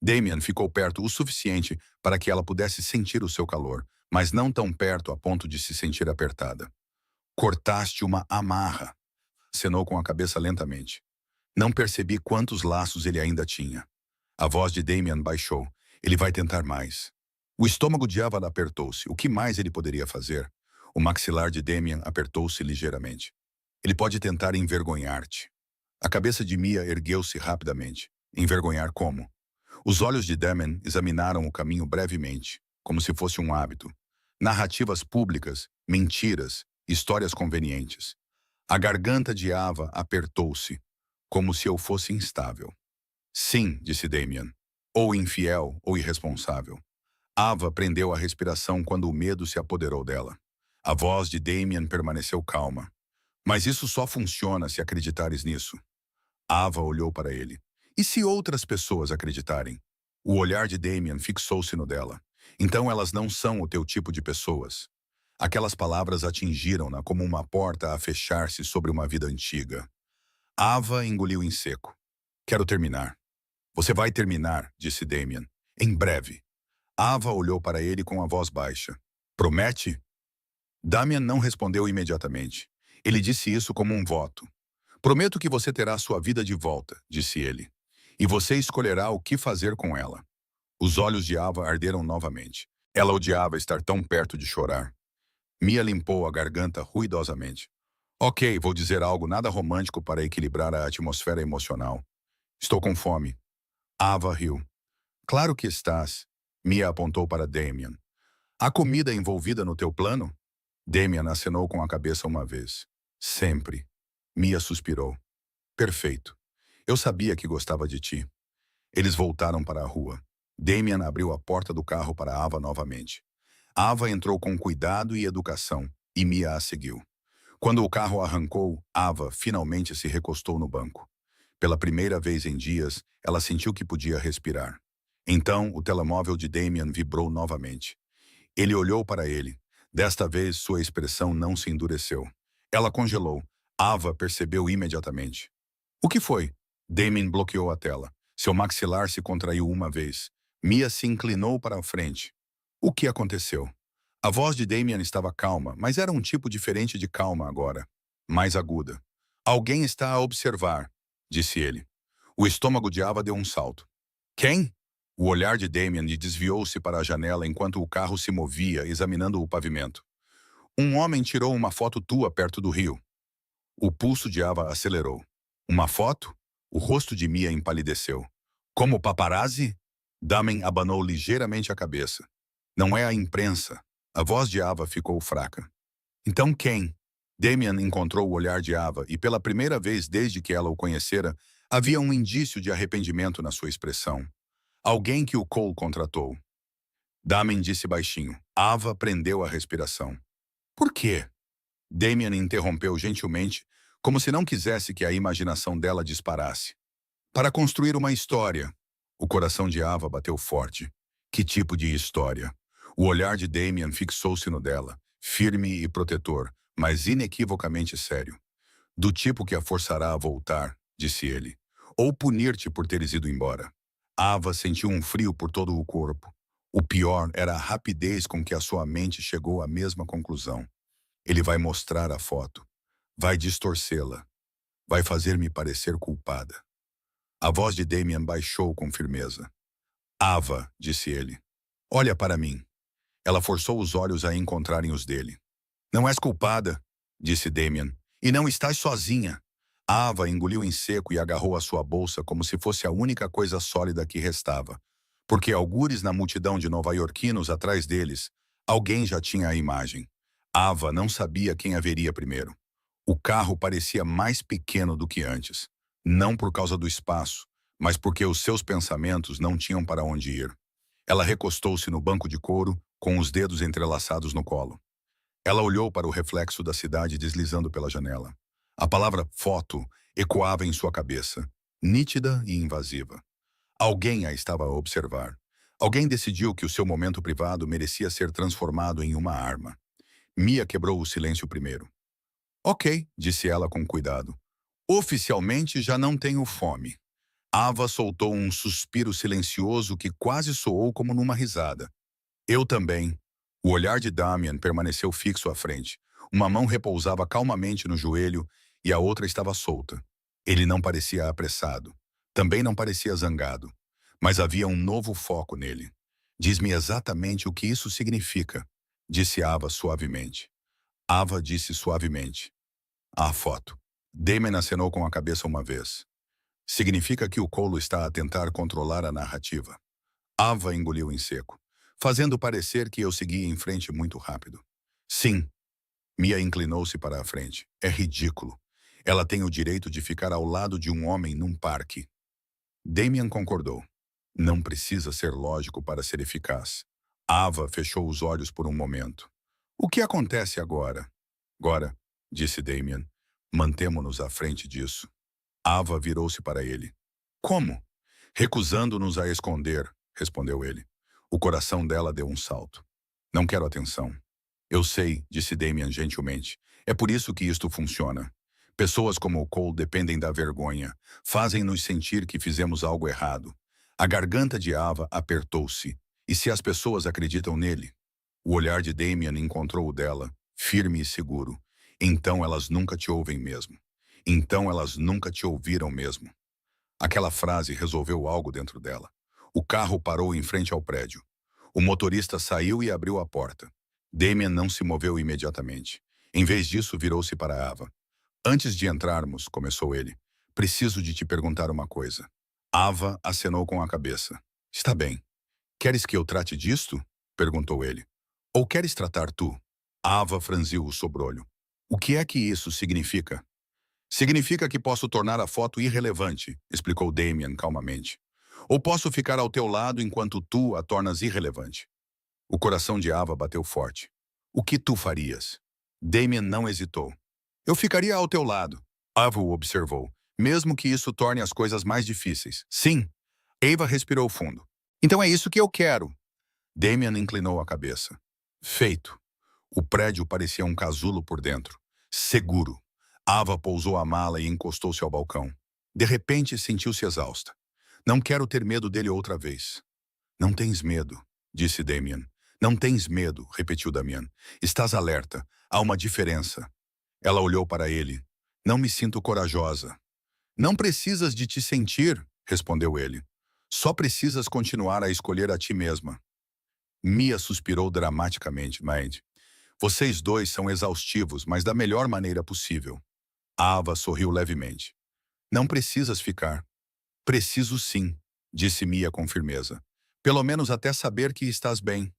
Damien ficou perto o suficiente para que ela pudesse sentir o seu calor, mas não tão perto a ponto de se sentir apertada. Cortaste uma amarra. Acenou com a cabeça lentamente. Não percebi quantos laços ele ainda tinha. A voz de Damien baixou. Ele vai tentar mais. O estômago de Ava apertou-se. O que mais ele poderia fazer? O maxilar de Damien apertou-se ligeiramente. Ele pode tentar envergonhar-te. A cabeça de Mia ergueu-se rapidamente. Envergonhar como? Os olhos de Damien examinaram o caminho brevemente, como se fosse um hábito. Narrativas públicas, mentiras, histórias convenientes. A garganta de Ava apertou-se, como se eu fosse instável. Sim, disse Damien. Ou infiel ou irresponsável. Ava prendeu a respiração quando o medo se apoderou dela. A voz de Damien permaneceu calma. Mas isso só funciona se acreditares nisso. Ava olhou para ele. E se outras pessoas acreditarem? O olhar de Damien fixou-se no dela. Então elas não são o teu tipo de pessoas. Aquelas palavras atingiram-na como uma porta a fechar-se sobre uma vida antiga. Ava engoliu em seco. Quero terminar. Você vai terminar, disse Damien. Em breve. Ava olhou para ele com a voz baixa. Promete? Damien não respondeu imediatamente. Ele disse isso como um voto. Prometo que você terá sua vida de volta, disse ele. E você escolherá o que fazer com ela. Os olhos de Ava arderam novamente. Ela odiava estar tão perto de chorar. Mia limpou a garganta ruidosamente. Ok, vou dizer algo nada romântico para equilibrar a atmosfera emocional. Estou com fome. Ava riu. Claro que estás. Mia apontou para Damien. Há comida envolvida no teu plano? Damien acenou com a cabeça uma vez. Sempre. Mia suspirou. Perfeito. Eu sabia que gostava de ti. Eles voltaram para a rua. Damien abriu a porta do carro para Ava novamente. Ava entrou com cuidado e educação, e Mia a seguiu. Quando o carro arrancou, Ava finalmente se recostou no banco. Pela primeira vez em dias, ela sentiu que podia respirar. Então, o telemóvel de Damien vibrou novamente. Ele olhou para ele. Desta vez, sua expressão não se endureceu. Ela congelou. Ava percebeu imediatamente. O que foi? Damien bloqueou a tela. Seu maxilar se contraiu uma vez. Mia se inclinou para a frente. O que aconteceu? A voz de Damien estava calma, mas era um tipo diferente de calma agora. Mais aguda. Alguém está a observar, disse ele. O estômago de Ava deu um salto. Quem? O olhar de Damien desviou-se para a janela enquanto o carro se movia, examinando o pavimento. Um homem tirou uma foto tua perto do rio. O pulso de Ava acelerou. Uma foto? O rosto de Mia empalideceu. Como paparazzi? Damien abanou ligeiramente a cabeça. Não é a imprensa. A voz de Ava ficou fraca. Então quem? Damien encontrou o olhar de Ava e pela primeira vez desde que ela o conhecera, havia um indício de arrependimento na sua expressão. Alguém que o Cole contratou. Damien disse baixinho. Ava prendeu a respiração. Por quê? Damien interrompeu gentilmente, como se não quisesse que a imaginação dela disparasse. Para construir uma história. O coração de Ava bateu forte. Que tipo de história? O olhar de Damien fixou-se no dela, firme e protetor, mas inequivocamente sério. Do tipo que a forçará a voltar, disse ele, ou punir-te por teres ido embora. Ava sentiu um frio por todo o corpo. O pior era a rapidez com que a sua mente chegou à mesma conclusão. Ele vai mostrar a foto. Vai distorcê-la. Vai fazer-me parecer culpada. A voz de Damien baixou com firmeza. Ava, disse ele, olha para mim. Ela forçou os olhos a encontrarem os dele. Não és culpada, disse Damien, e não estás sozinha. Ava engoliu em seco e agarrou a sua bolsa como se fosse a única coisa sólida que restava. Porque algures na multidão de nova-iorquinos atrás deles, alguém já tinha a imagem. Ava não sabia quem a veria primeiro. O carro parecia mais pequeno do que antes. Não por causa do espaço, mas porque os seus pensamentos não tinham para onde ir. Ela recostou-se no banco de couro, com os dedos entrelaçados no colo. Ela olhou para o reflexo da cidade deslizando pela janela. A palavra foto ecoava em sua cabeça, nítida e invasiva. Alguém a estava a observar. Alguém decidiu que o seu momento privado merecia ser transformado em uma arma. Mia quebrou o silêncio primeiro. Ok, disse ela com cuidado. Oficialmente já não tenho fome. Ava soltou um suspiro silencioso que quase soou como numa risada. Eu também. O olhar de Damien permaneceu fixo à frente. Uma mão repousava calmamente no joelho e a outra estava solta. Ele não parecia apressado. Também não parecia zangado. Mas havia um novo foco nele. Diz-me exatamente o que isso significa, disse Ava suavemente. Ava disse suavemente. A foto. Damien acenou com a cabeça uma vez. Significa que o Cole está a tentar controlar a narrativa. Ava engoliu em seco, fazendo parecer que eu seguia em frente muito rápido. Sim. Mia inclinou-se para a frente. É ridículo. Ela tem o direito de ficar ao lado de um homem num parque. Damien concordou. Não precisa ser lógico para ser eficaz. Ava fechou os olhos por um momento. O que acontece agora? Agora, disse Damien, mantemo-nos à frente disso. Ava virou-se para ele. Como? Recusando-nos a esconder, respondeu ele. O coração dela deu um salto. Não quero atenção. Eu sei, disse Damien gentilmente. É por isso que isto funciona. Pessoas como o Cole dependem da vergonha. Fazem-nos sentir que fizemos algo errado. A garganta de Ava apertou-se. E se as pessoas acreditam nele? O olhar de Damien encontrou o dela, firme e seguro. Então elas nunca te ouvem mesmo. Então elas nunca te ouviram mesmo. Aquela frase resolveu algo dentro dela. O carro parou em frente ao prédio. O motorista saiu e abriu a porta. Damien não se moveu imediatamente. Em vez disso, virou-se para Ava. Antes de entrarmos, começou ele, preciso de te perguntar uma coisa. Ava acenou com a cabeça. Está bem. Queres que eu trate disto? Perguntou ele. Ou queres tratar tu? Ava franziu o sobrolho. O que é que isso significa? Significa que posso tornar a foto irrelevante, explicou Damien calmamente. Ou posso ficar ao teu lado enquanto tu a tornas irrelevante. O coração de Ava bateu forte. O que tu farias? Damien não hesitou. Eu ficaria ao teu lado. Ava o observou, mesmo que isso torne as coisas mais difíceis. Sim. Ava respirou fundo. Então é isso que eu quero. Damien inclinou a cabeça. Feito. O prédio parecia um casulo por dentro. Seguro. Ava pousou a mala e encostou-se ao balcão. De repente, sentiu-se exausta. Não quero ter medo dele outra vez. Não tens medo, disse Damien. Não tens medo, repetiu Damian. Estás alerta. Há uma diferença. Ela olhou para ele. Não me sinto corajosa. Não precisas de te sentir, respondeu ele. Só precisas continuar a escolher a ti mesma. Mia suspirou dramaticamente, Mind. Vocês dois são exaustivos, mas da melhor maneira possível. Ava sorriu levemente. Não precisas ficar. Preciso sim, disse Mia com firmeza. Pelo menos até saber que estás bem.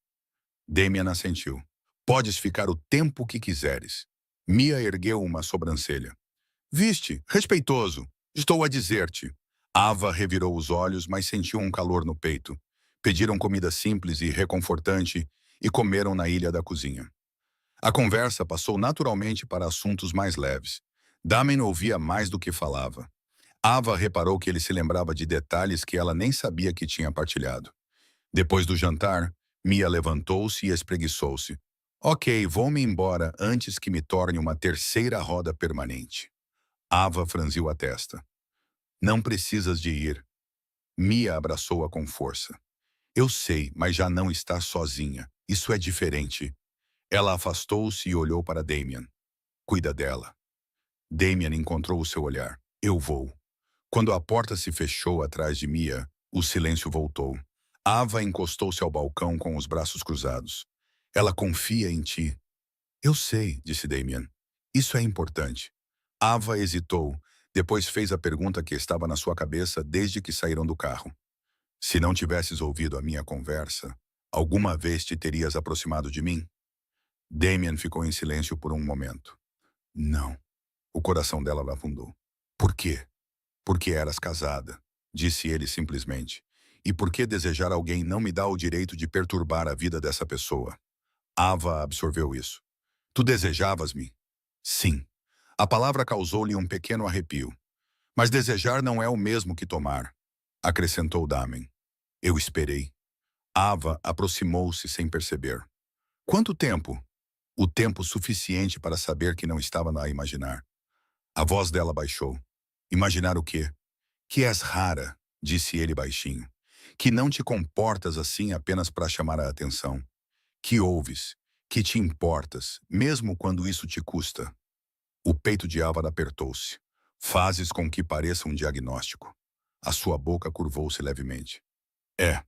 Damian assentiu. Podes ficar o tempo que quiseres. Mia ergueu uma sobrancelha. Viste, respeitoso. Estou a dizer-te. Ava revirou os olhos, mas sentiu um calor no peito. Pediram comida simples e reconfortante e comeram na ilha da cozinha. A conversa passou naturalmente para assuntos mais leves. Damien ouvia mais do que falava. Ava reparou que ele se lembrava de detalhes que ela nem sabia que tinha partilhado. Depois do jantar, Mia levantou-se e espreguiçou-se. Ok, vou-me embora antes que me torne uma terceira roda permanente. Ava franziu a testa. Não precisas de ir. Mia abraçou-a com força. Eu sei, mas já não está sozinha. Isso é diferente. Ela afastou-se e olhou para Damian. Cuida dela. Damian encontrou o seu olhar. Eu vou. Quando a porta se fechou atrás de Mia, o silêncio voltou. Ava encostou-se ao balcão com os braços cruzados. Ela confia em ti. Eu sei, disse Damian. Isso é importante. Ava hesitou, depois fez a pergunta que estava na sua cabeça desde que saíram do carro. Se não tivesses ouvido a minha conversa, alguma vez te terias aproximado de mim? Damian ficou em silêncio por um momento. Não. O coração dela afundou. Por quê? Porque eras casada, disse ele simplesmente. E por que desejar alguém não me dá o direito de perturbar a vida dessa pessoa? Ava absorveu isso. Tu desejavas-me? Sim. A palavra causou-lhe um pequeno arrepio. Mas desejar não é o mesmo que tomar, acrescentou Damen. Eu esperei. Ava aproximou-se sem perceber. Quanto tempo? O tempo suficiente para saber que não estava a imaginar. A voz dela baixou. Imaginar o quê? Que és rara, disse ele baixinho. Que não te comportas assim apenas para chamar a atenção. Que ouves, que te importas, mesmo quando isso te custa. O peito de Ava apertou-se. Fazes com que pareça um diagnóstico. A sua boca curvou-se levemente. É.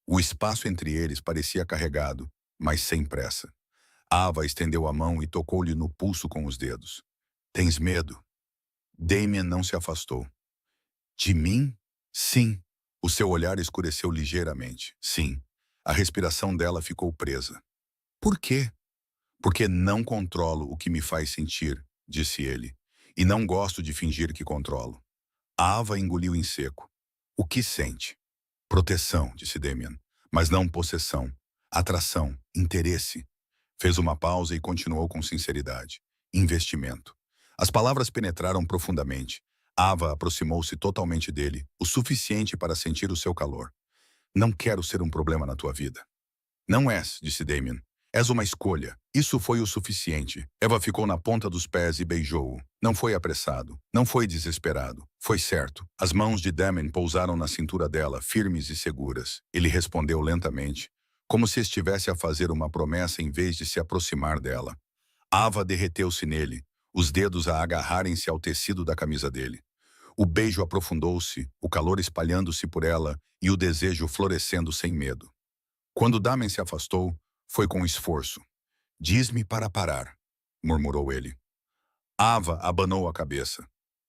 O espaço entre eles parecia carregado, mas sem pressa. Ava estendeu a mão e tocou-lhe no pulso com os dedos. Tens medo? Damian não se afastou. De mim? Sim. O seu olhar escureceu ligeiramente. Sim. A respiração dela ficou presa. Por quê? Porque não controlo o que me faz sentir, disse ele. E não gosto de fingir que controlo. Ava engoliu em seco. O que sente? Proteção, disse Damian. Mas não possessão. Atração, interesse. Fez uma pausa e continuou com sinceridade. Investimento. As palavras penetraram profundamente. Ava aproximou-se totalmente dele, o suficiente para sentir o seu calor. Não quero ser um problema na tua vida. Não és, disse Damian. És uma escolha. Isso foi o suficiente. Eva ficou na ponta dos pés e beijou-o. Não foi apressado. Não foi desesperado. Foi certo. As mãos de Damian pousaram na cintura dela, firmes e seguras. Ele respondeu lentamente, como se estivesse a fazer uma promessa em vez de se aproximar dela. Ava derreteu-se nele, os dedos a agarrarem-se ao tecido da camisa dele. O beijo aprofundou-se, o calor espalhando-se por ela e o desejo florescendo sem medo. Quando Damian se afastou, foi com esforço. Diz-me para parar, murmurou ele. Ava abanou a cabeça.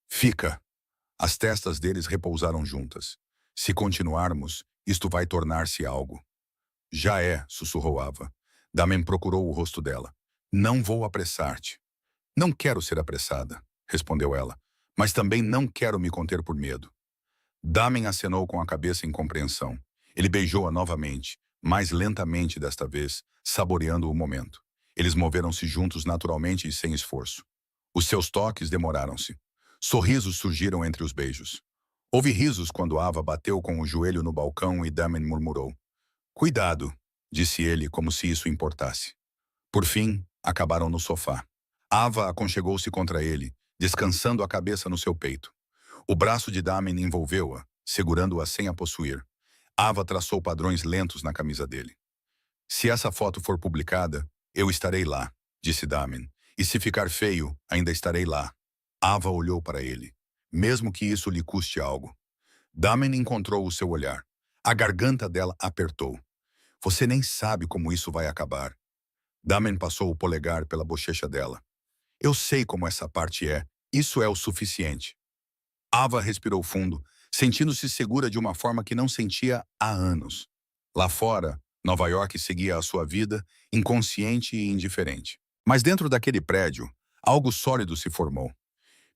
Fica. As testas deles repousaram juntas. Se continuarmos, isto vai tornar-se algo. Já é, sussurrou Ava. Damian procurou o rosto dela. Não vou apressar-te. Não quero ser apressada, respondeu ela, mas também não quero me conter por medo. Damian acenou com a cabeça em compreensão. Ele beijou-a novamente, mais lentamente desta vez, saboreando o momento. Eles moveram-se juntos naturalmente e sem esforço. Os seus toques demoraram-se. Sorrisos surgiram entre os beijos. Houve risos quando Ava bateu com o joelho no balcão e Damian murmurou. Cuidado, disse ele como se isso importasse. Por fim, acabaram no sofá. Ava aconchegou-se contra ele, descansando a cabeça no seu peito. O braço de Damen envolveu-a, segurando-a sem a possuir. Ava traçou padrões lentos na camisa dele. Se essa foto for publicada, eu estarei lá, disse Damen. E se ficar feio, ainda estarei lá. Ava olhou para ele. Mesmo que isso lhe custe algo. Damen encontrou o seu olhar. A garganta dela apertou. Você nem sabe como isso vai acabar. Damen passou o polegar pela bochecha dela. Eu sei como essa parte é. Isso é o suficiente. Ava respirou fundo, sentindo-se segura de uma forma que não sentia há anos. Lá fora, Nova York seguia a sua vida, inconsciente e indiferente. Mas dentro daquele prédio, algo sólido se formou.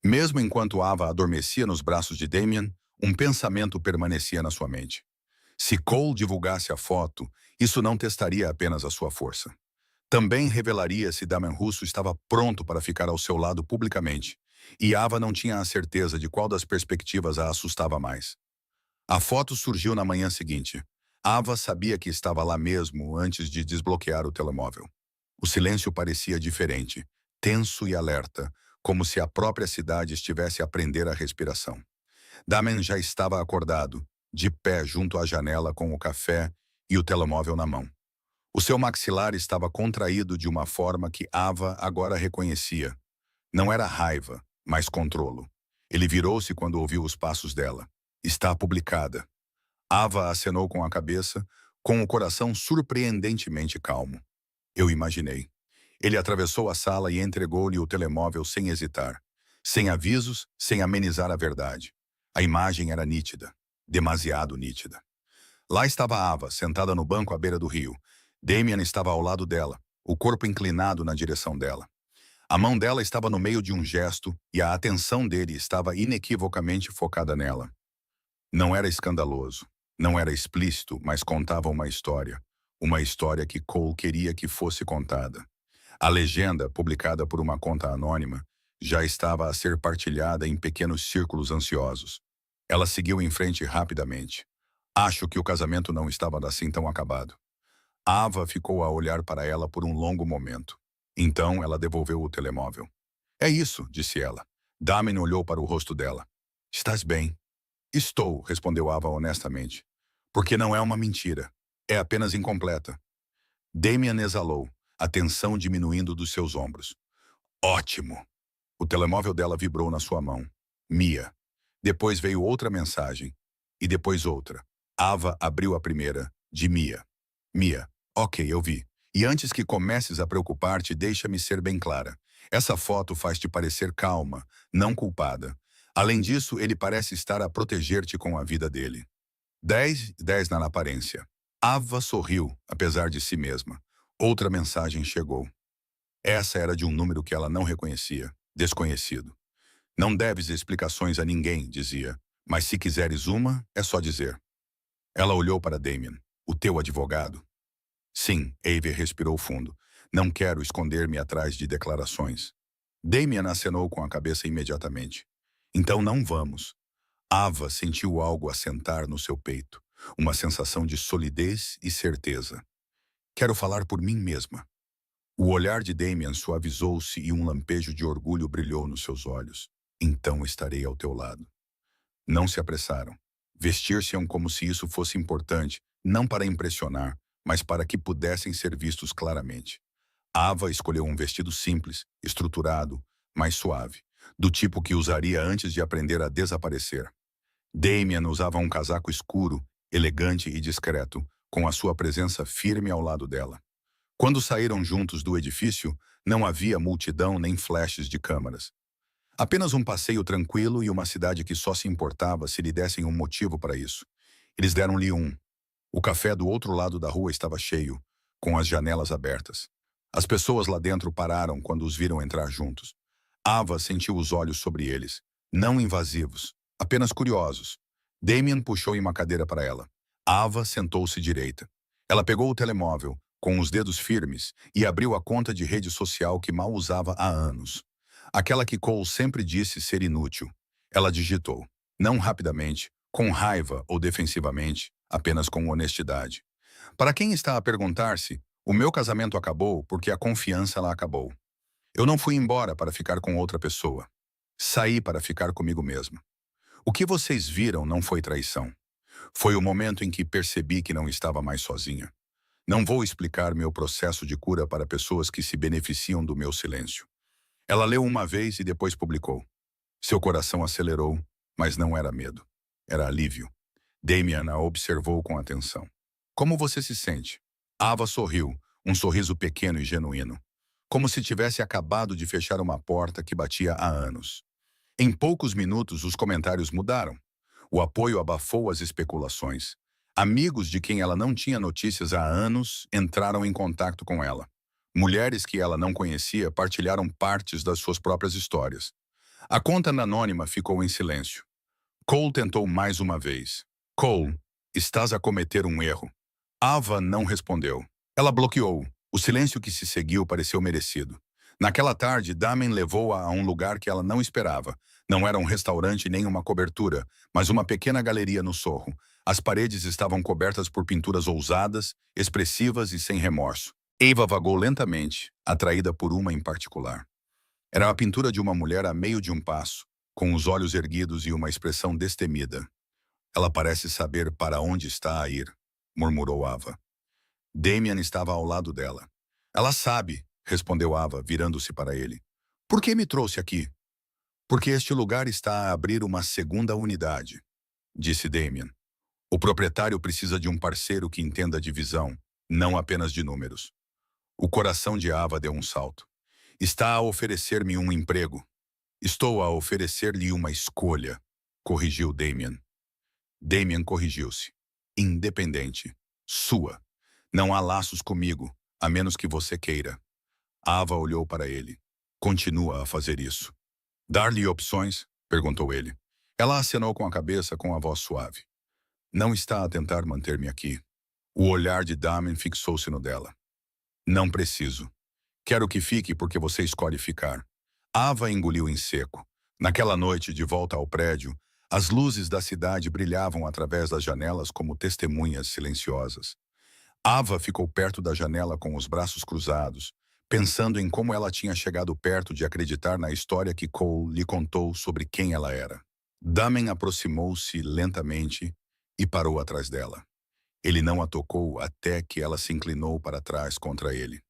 Mesmo enquanto Ava adormecia nos braços de Damien, um pensamento permanecia na sua mente. Se Cole divulgasse a foto, isso não testaria apenas a sua força. Também revelaria se Damian Russo estava pronto para ficar ao seu lado publicamente, e Ava não tinha a certeza de qual das perspectivas a assustava mais. A foto surgiu na manhã seguinte. Ava sabia que estava lá mesmo antes de desbloquear o telemóvel. O silêncio parecia diferente, tenso e alerta, como se a própria cidade estivesse a prender a respiração. Damian já estava acordado, de pé junto à janela com o café e o telemóvel na mão. O seu maxilar estava contraído de uma forma que Ava agora reconhecia. Não era raiva, mas controlo. Ele virou-se quando ouviu os passos dela. Está publicada. Ava acenou com a cabeça, com o coração surpreendentemente calmo. Eu imaginei. Ele atravessou a sala e entregou-lhe o telemóvel sem hesitar. Sem avisos, sem amenizar a verdade. A imagem era nítida. Demasiado nítida. Lá estava Ava, sentada no banco à beira do rio. Damien estava ao lado dela, o corpo inclinado na direção dela. A mão dela estava no meio de um gesto e a atenção dele estava inequivocamente focada nela. Não era escandaloso, não era explícito, mas contava uma história. Uma história que Cole queria que fosse contada. A legenda, publicada por uma conta anônima, já estava a ser partilhada em pequenos círculos ansiosos. Ela seguiu em frente rapidamente. Acho que o casamento não estava assim tão acabado. Ava ficou a olhar para ela por um longo momento. Então ela devolveu o telemóvel. É isso, disse ela. Damen olhou para o rosto dela. Estás bem? Estou, respondeu Ava honestamente. Porque não é uma mentira. É apenas incompleta. Damien exalou, a tensão diminuindo dos seus ombros. Ótimo! O telemóvel dela vibrou na sua mão. Mia. Depois veio outra mensagem. E depois outra. Ava abriu a primeira, de Mia. Mia, ok, eu vi. E antes que comeces a preocupar-te, deixa-me ser bem clara. Essa foto faz-te parecer calma, não culpada. Além disso, ele parece estar a proteger-te com a vida dele. 10 na aparência. Ava sorriu, apesar de si mesma. Outra mensagem chegou. Essa era de um número que ela não reconhecia, desconhecido. Não deves explicações a ninguém, dizia. Mas se quiseres uma, é só dizer. Ela olhou para Damien. O teu advogado? Sim, Ava respirou fundo. Não quero esconder-me atrás de declarações. Damien acenou com a cabeça imediatamente. Então não vamos. Ava sentiu algo assentar no seu peito. Uma sensação de solidez e certeza. Quero falar por mim mesma. O olhar de Damien suavizou-se e um lampejo de orgulho brilhou nos seus olhos. Então estarei ao teu lado. Não se apressaram. Vestir-se-ão como se isso fosse importante, não para impressionar, mas para que pudessem ser vistos claramente. Ava escolheu um vestido simples, estruturado, mas suave, do tipo que usaria antes de aprender a desaparecer. Damien usava um casaco escuro, elegante e discreto, com a sua presença firme ao lado dela. Quando saíram juntos do edifício, não havia multidão nem flashes de câmaras. Apenas um passeio tranquilo e uma cidade que só se importava se lhe dessem um motivo para isso. Eles deram-lhe um. O café do outro lado da rua estava cheio, com as janelas abertas. As pessoas lá dentro pararam quando os viram entrar juntos. Ava sentiu os olhos sobre eles, não invasivos, apenas curiosos. Damien puxou em uma cadeira para ela. Ava sentou-se direita. Ela pegou o telemóvel, com os dedos firmes, e abriu a conta de rede social que mal usava há anos. Aquela que Cole sempre disse ser inútil. Ela digitou, não rapidamente, com raiva ou defensivamente, apenas com honestidade. Para quem está a perguntar-se, O meu casamento acabou porque a confiança ela acabou. Eu não fui embora para ficar com outra pessoa. Saí para ficar comigo mesma. O que vocês viram não foi traição. Foi o momento em que percebi que não estava mais sozinha. Não vou explicar meu processo de cura para pessoas que se beneficiam do meu silêncio. Ela leu uma vez e depois publicou. Seu coração acelerou, mas não era medo. Era alívio. Damian a observou com atenção. Como você se sente? Ava sorriu, um sorriso pequeno e genuíno. Como se tivesse acabado de fechar uma porta que batia há anos. Em poucos minutos, os comentários mudaram. O apoio abafou as especulações. Amigos de quem ela não tinha notícias há anos entraram em contato com ela. Mulheres que ela não conhecia partilharam partes das suas próprias histórias. A conta anônima ficou em silêncio. Cole tentou mais uma vez. Cole, estás a cometer um erro. Ava não respondeu. Ela bloqueou. O silêncio que se seguiu pareceu merecido. Naquela tarde, Damen levou-a a um lugar que ela não esperava. Não era um restaurante nem uma cobertura, mas uma pequena galeria no Sorro. As paredes estavam cobertas por pinturas ousadas, expressivas e sem remorso. Ava vagou lentamente, atraída por uma em particular. Era a pintura de uma mulher a meio de um passo, com os olhos erguidos e uma expressão destemida. Ela parece saber para onde está a ir, murmurou Ava. Damian estava ao lado dela. Ela sabe, respondeu Ava, virando-se para ele. Por que me trouxe aqui? Porque este lugar está a abrir uma segunda unidade, disse Damian. O proprietário precisa de um parceiro que entenda de visão, não apenas de números. O coração de Ava deu um salto. Está a oferecer-me um emprego. Estou a oferecer-lhe uma escolha, corrigiu Damian. Damian corrigiu-se. Independente. Sua. Não há laços comigo, a menos que você queira. Ava olhou para ele. Continua a fazer isso. Dar-lhe opções? Perguntou ele. Ela acenou com a cabeça com a voz suave. Não está a tentar manter-me aqui. O olhar de Damian fixou-se no dela. Não preciso. Quero que fique porque você escolhe ficar. Ava engoliu em seco. Naquela noite, de volta ao prédio, as luzes da cidade brilhavam através das janelas como testemunhas silenciosas. Ava ficou perto da janela com os braços cruzados, pensando em como ela tinha chegado perto de acreditar na história que Cole lhe contou sobre quem ela era. Damen aproximou-se lentamente e parou atrás dela. Ele não a tocou até que ela se inclinou para trás contra ele.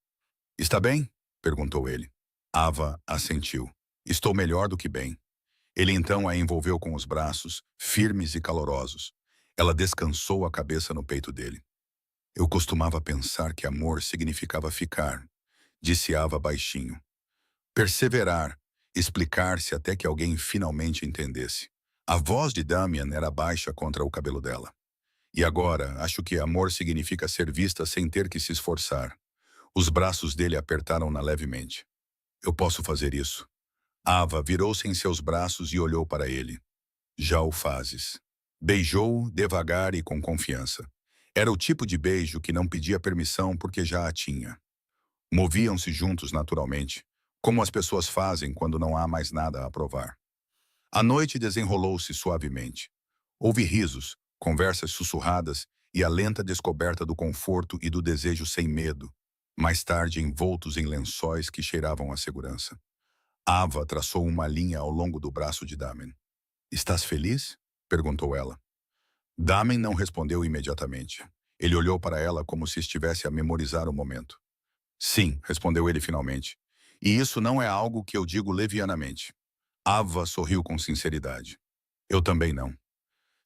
Está bem? Perguntou ele. Ava assentiu. Estou melhor do que bem. Ele então a envolveu com os braços, firmes e calorosos. Ela descansou a cabeça no peito dele. Eu costumava pensar que amor significava ficar, disse Ava baixinho. Perseverar, explicar-se até que alguém finalmente entendesse. A voz de Damian era baixa contra o cabelo dela. E agora, acho que amor significa ser vista sem ter que se esforçar. Os braços dele apertaram-na levemente. Eu posso fazer isso. Ava virou-se em seus braços e olhou para ele. Já o fazes. Beijou-o devagar e com confiança. Era o tipo de beijo que não pedia permissão porque já a tinha. Moviam-se juntos naturalmente, como as pessoas fazem quando não há mais nada a provar. A noite desenrolou-se suavemente. Houve risos, conversas sussurradas e a lenta descoberta do conforto e do desejo sem medo, mais tarde envoltos em lençóis que cheiravam a segurança. Ava traçou uma linha ao longo do braço de Damen. Estás feliz? Perguntou ela. Damen não respondeu imediatamente. Ele olhou para ela como se estivesse a memorizar o momento. Sim, respondeu ele finalmente. E isso não é algo que eu digo levianamente. Ava sorriu com sinceridade. Eu também não.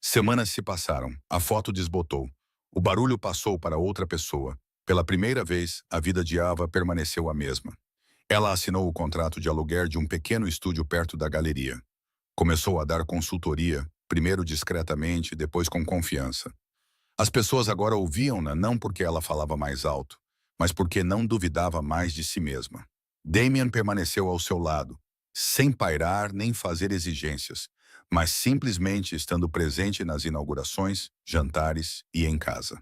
Semanas se passaram. A foto desbotou. O barulho passou para outra pessoa. Pela primeira vez, a vida de Ava permaneceu a mesma. Ela assinou o contrato de aluguer de um pequeno estúdio perto da galeria. Começou a dar consultoria, primeiro discretamente, depois com confiança. As pessoas agora ouviam-na não porque ela falava mais alto, mas porque não duvidava mais de si mesma. Damian permaneceu ao seu lado, sem pairar nem fazer exigências, mas simplesmente estando presente nas inaugurações, jantares e em casa.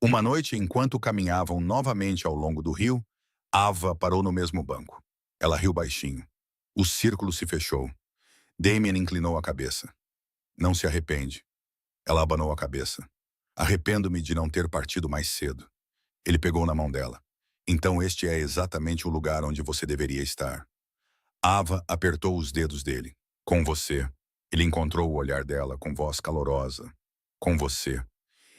Uma noite, enquanto caminhavam novamente ao longo do rio, Ava parou no mesmo banco. Ela riu baixinho. O círculo se fechou. Damian inclinou a cabeça. Não se arrepende. Ela abanou a cabeça. Arrependo-me de não ter partido mais cedo. Ele pegou na mão dela. Então este é exatamente o lugar onde você deveria estar. Ava apertou os dedos dele. Com você. Ele encontrou o olhar dela com voz calorosa. Com você.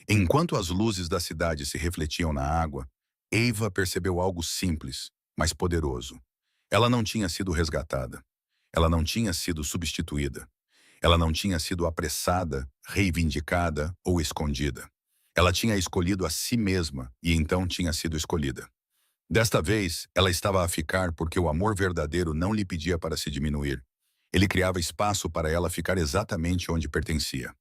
Enquanto as luzes da cidade se refletiam na água, Eva percebeu algo simples, mas poderoso. Ela não tinha sido resgatada. Ela não tinha sido substituída. Ela não tinha sido apressada, reivindicada ou escondida. Ela tinha escolhido a si mesma e então tinha sido escolhida. Desta vez, ela estava a ficar porque o amor verdadeiro não lhe pedia para se diminuir. Ele criava espaço para ela ficar exatamente onde pertencia.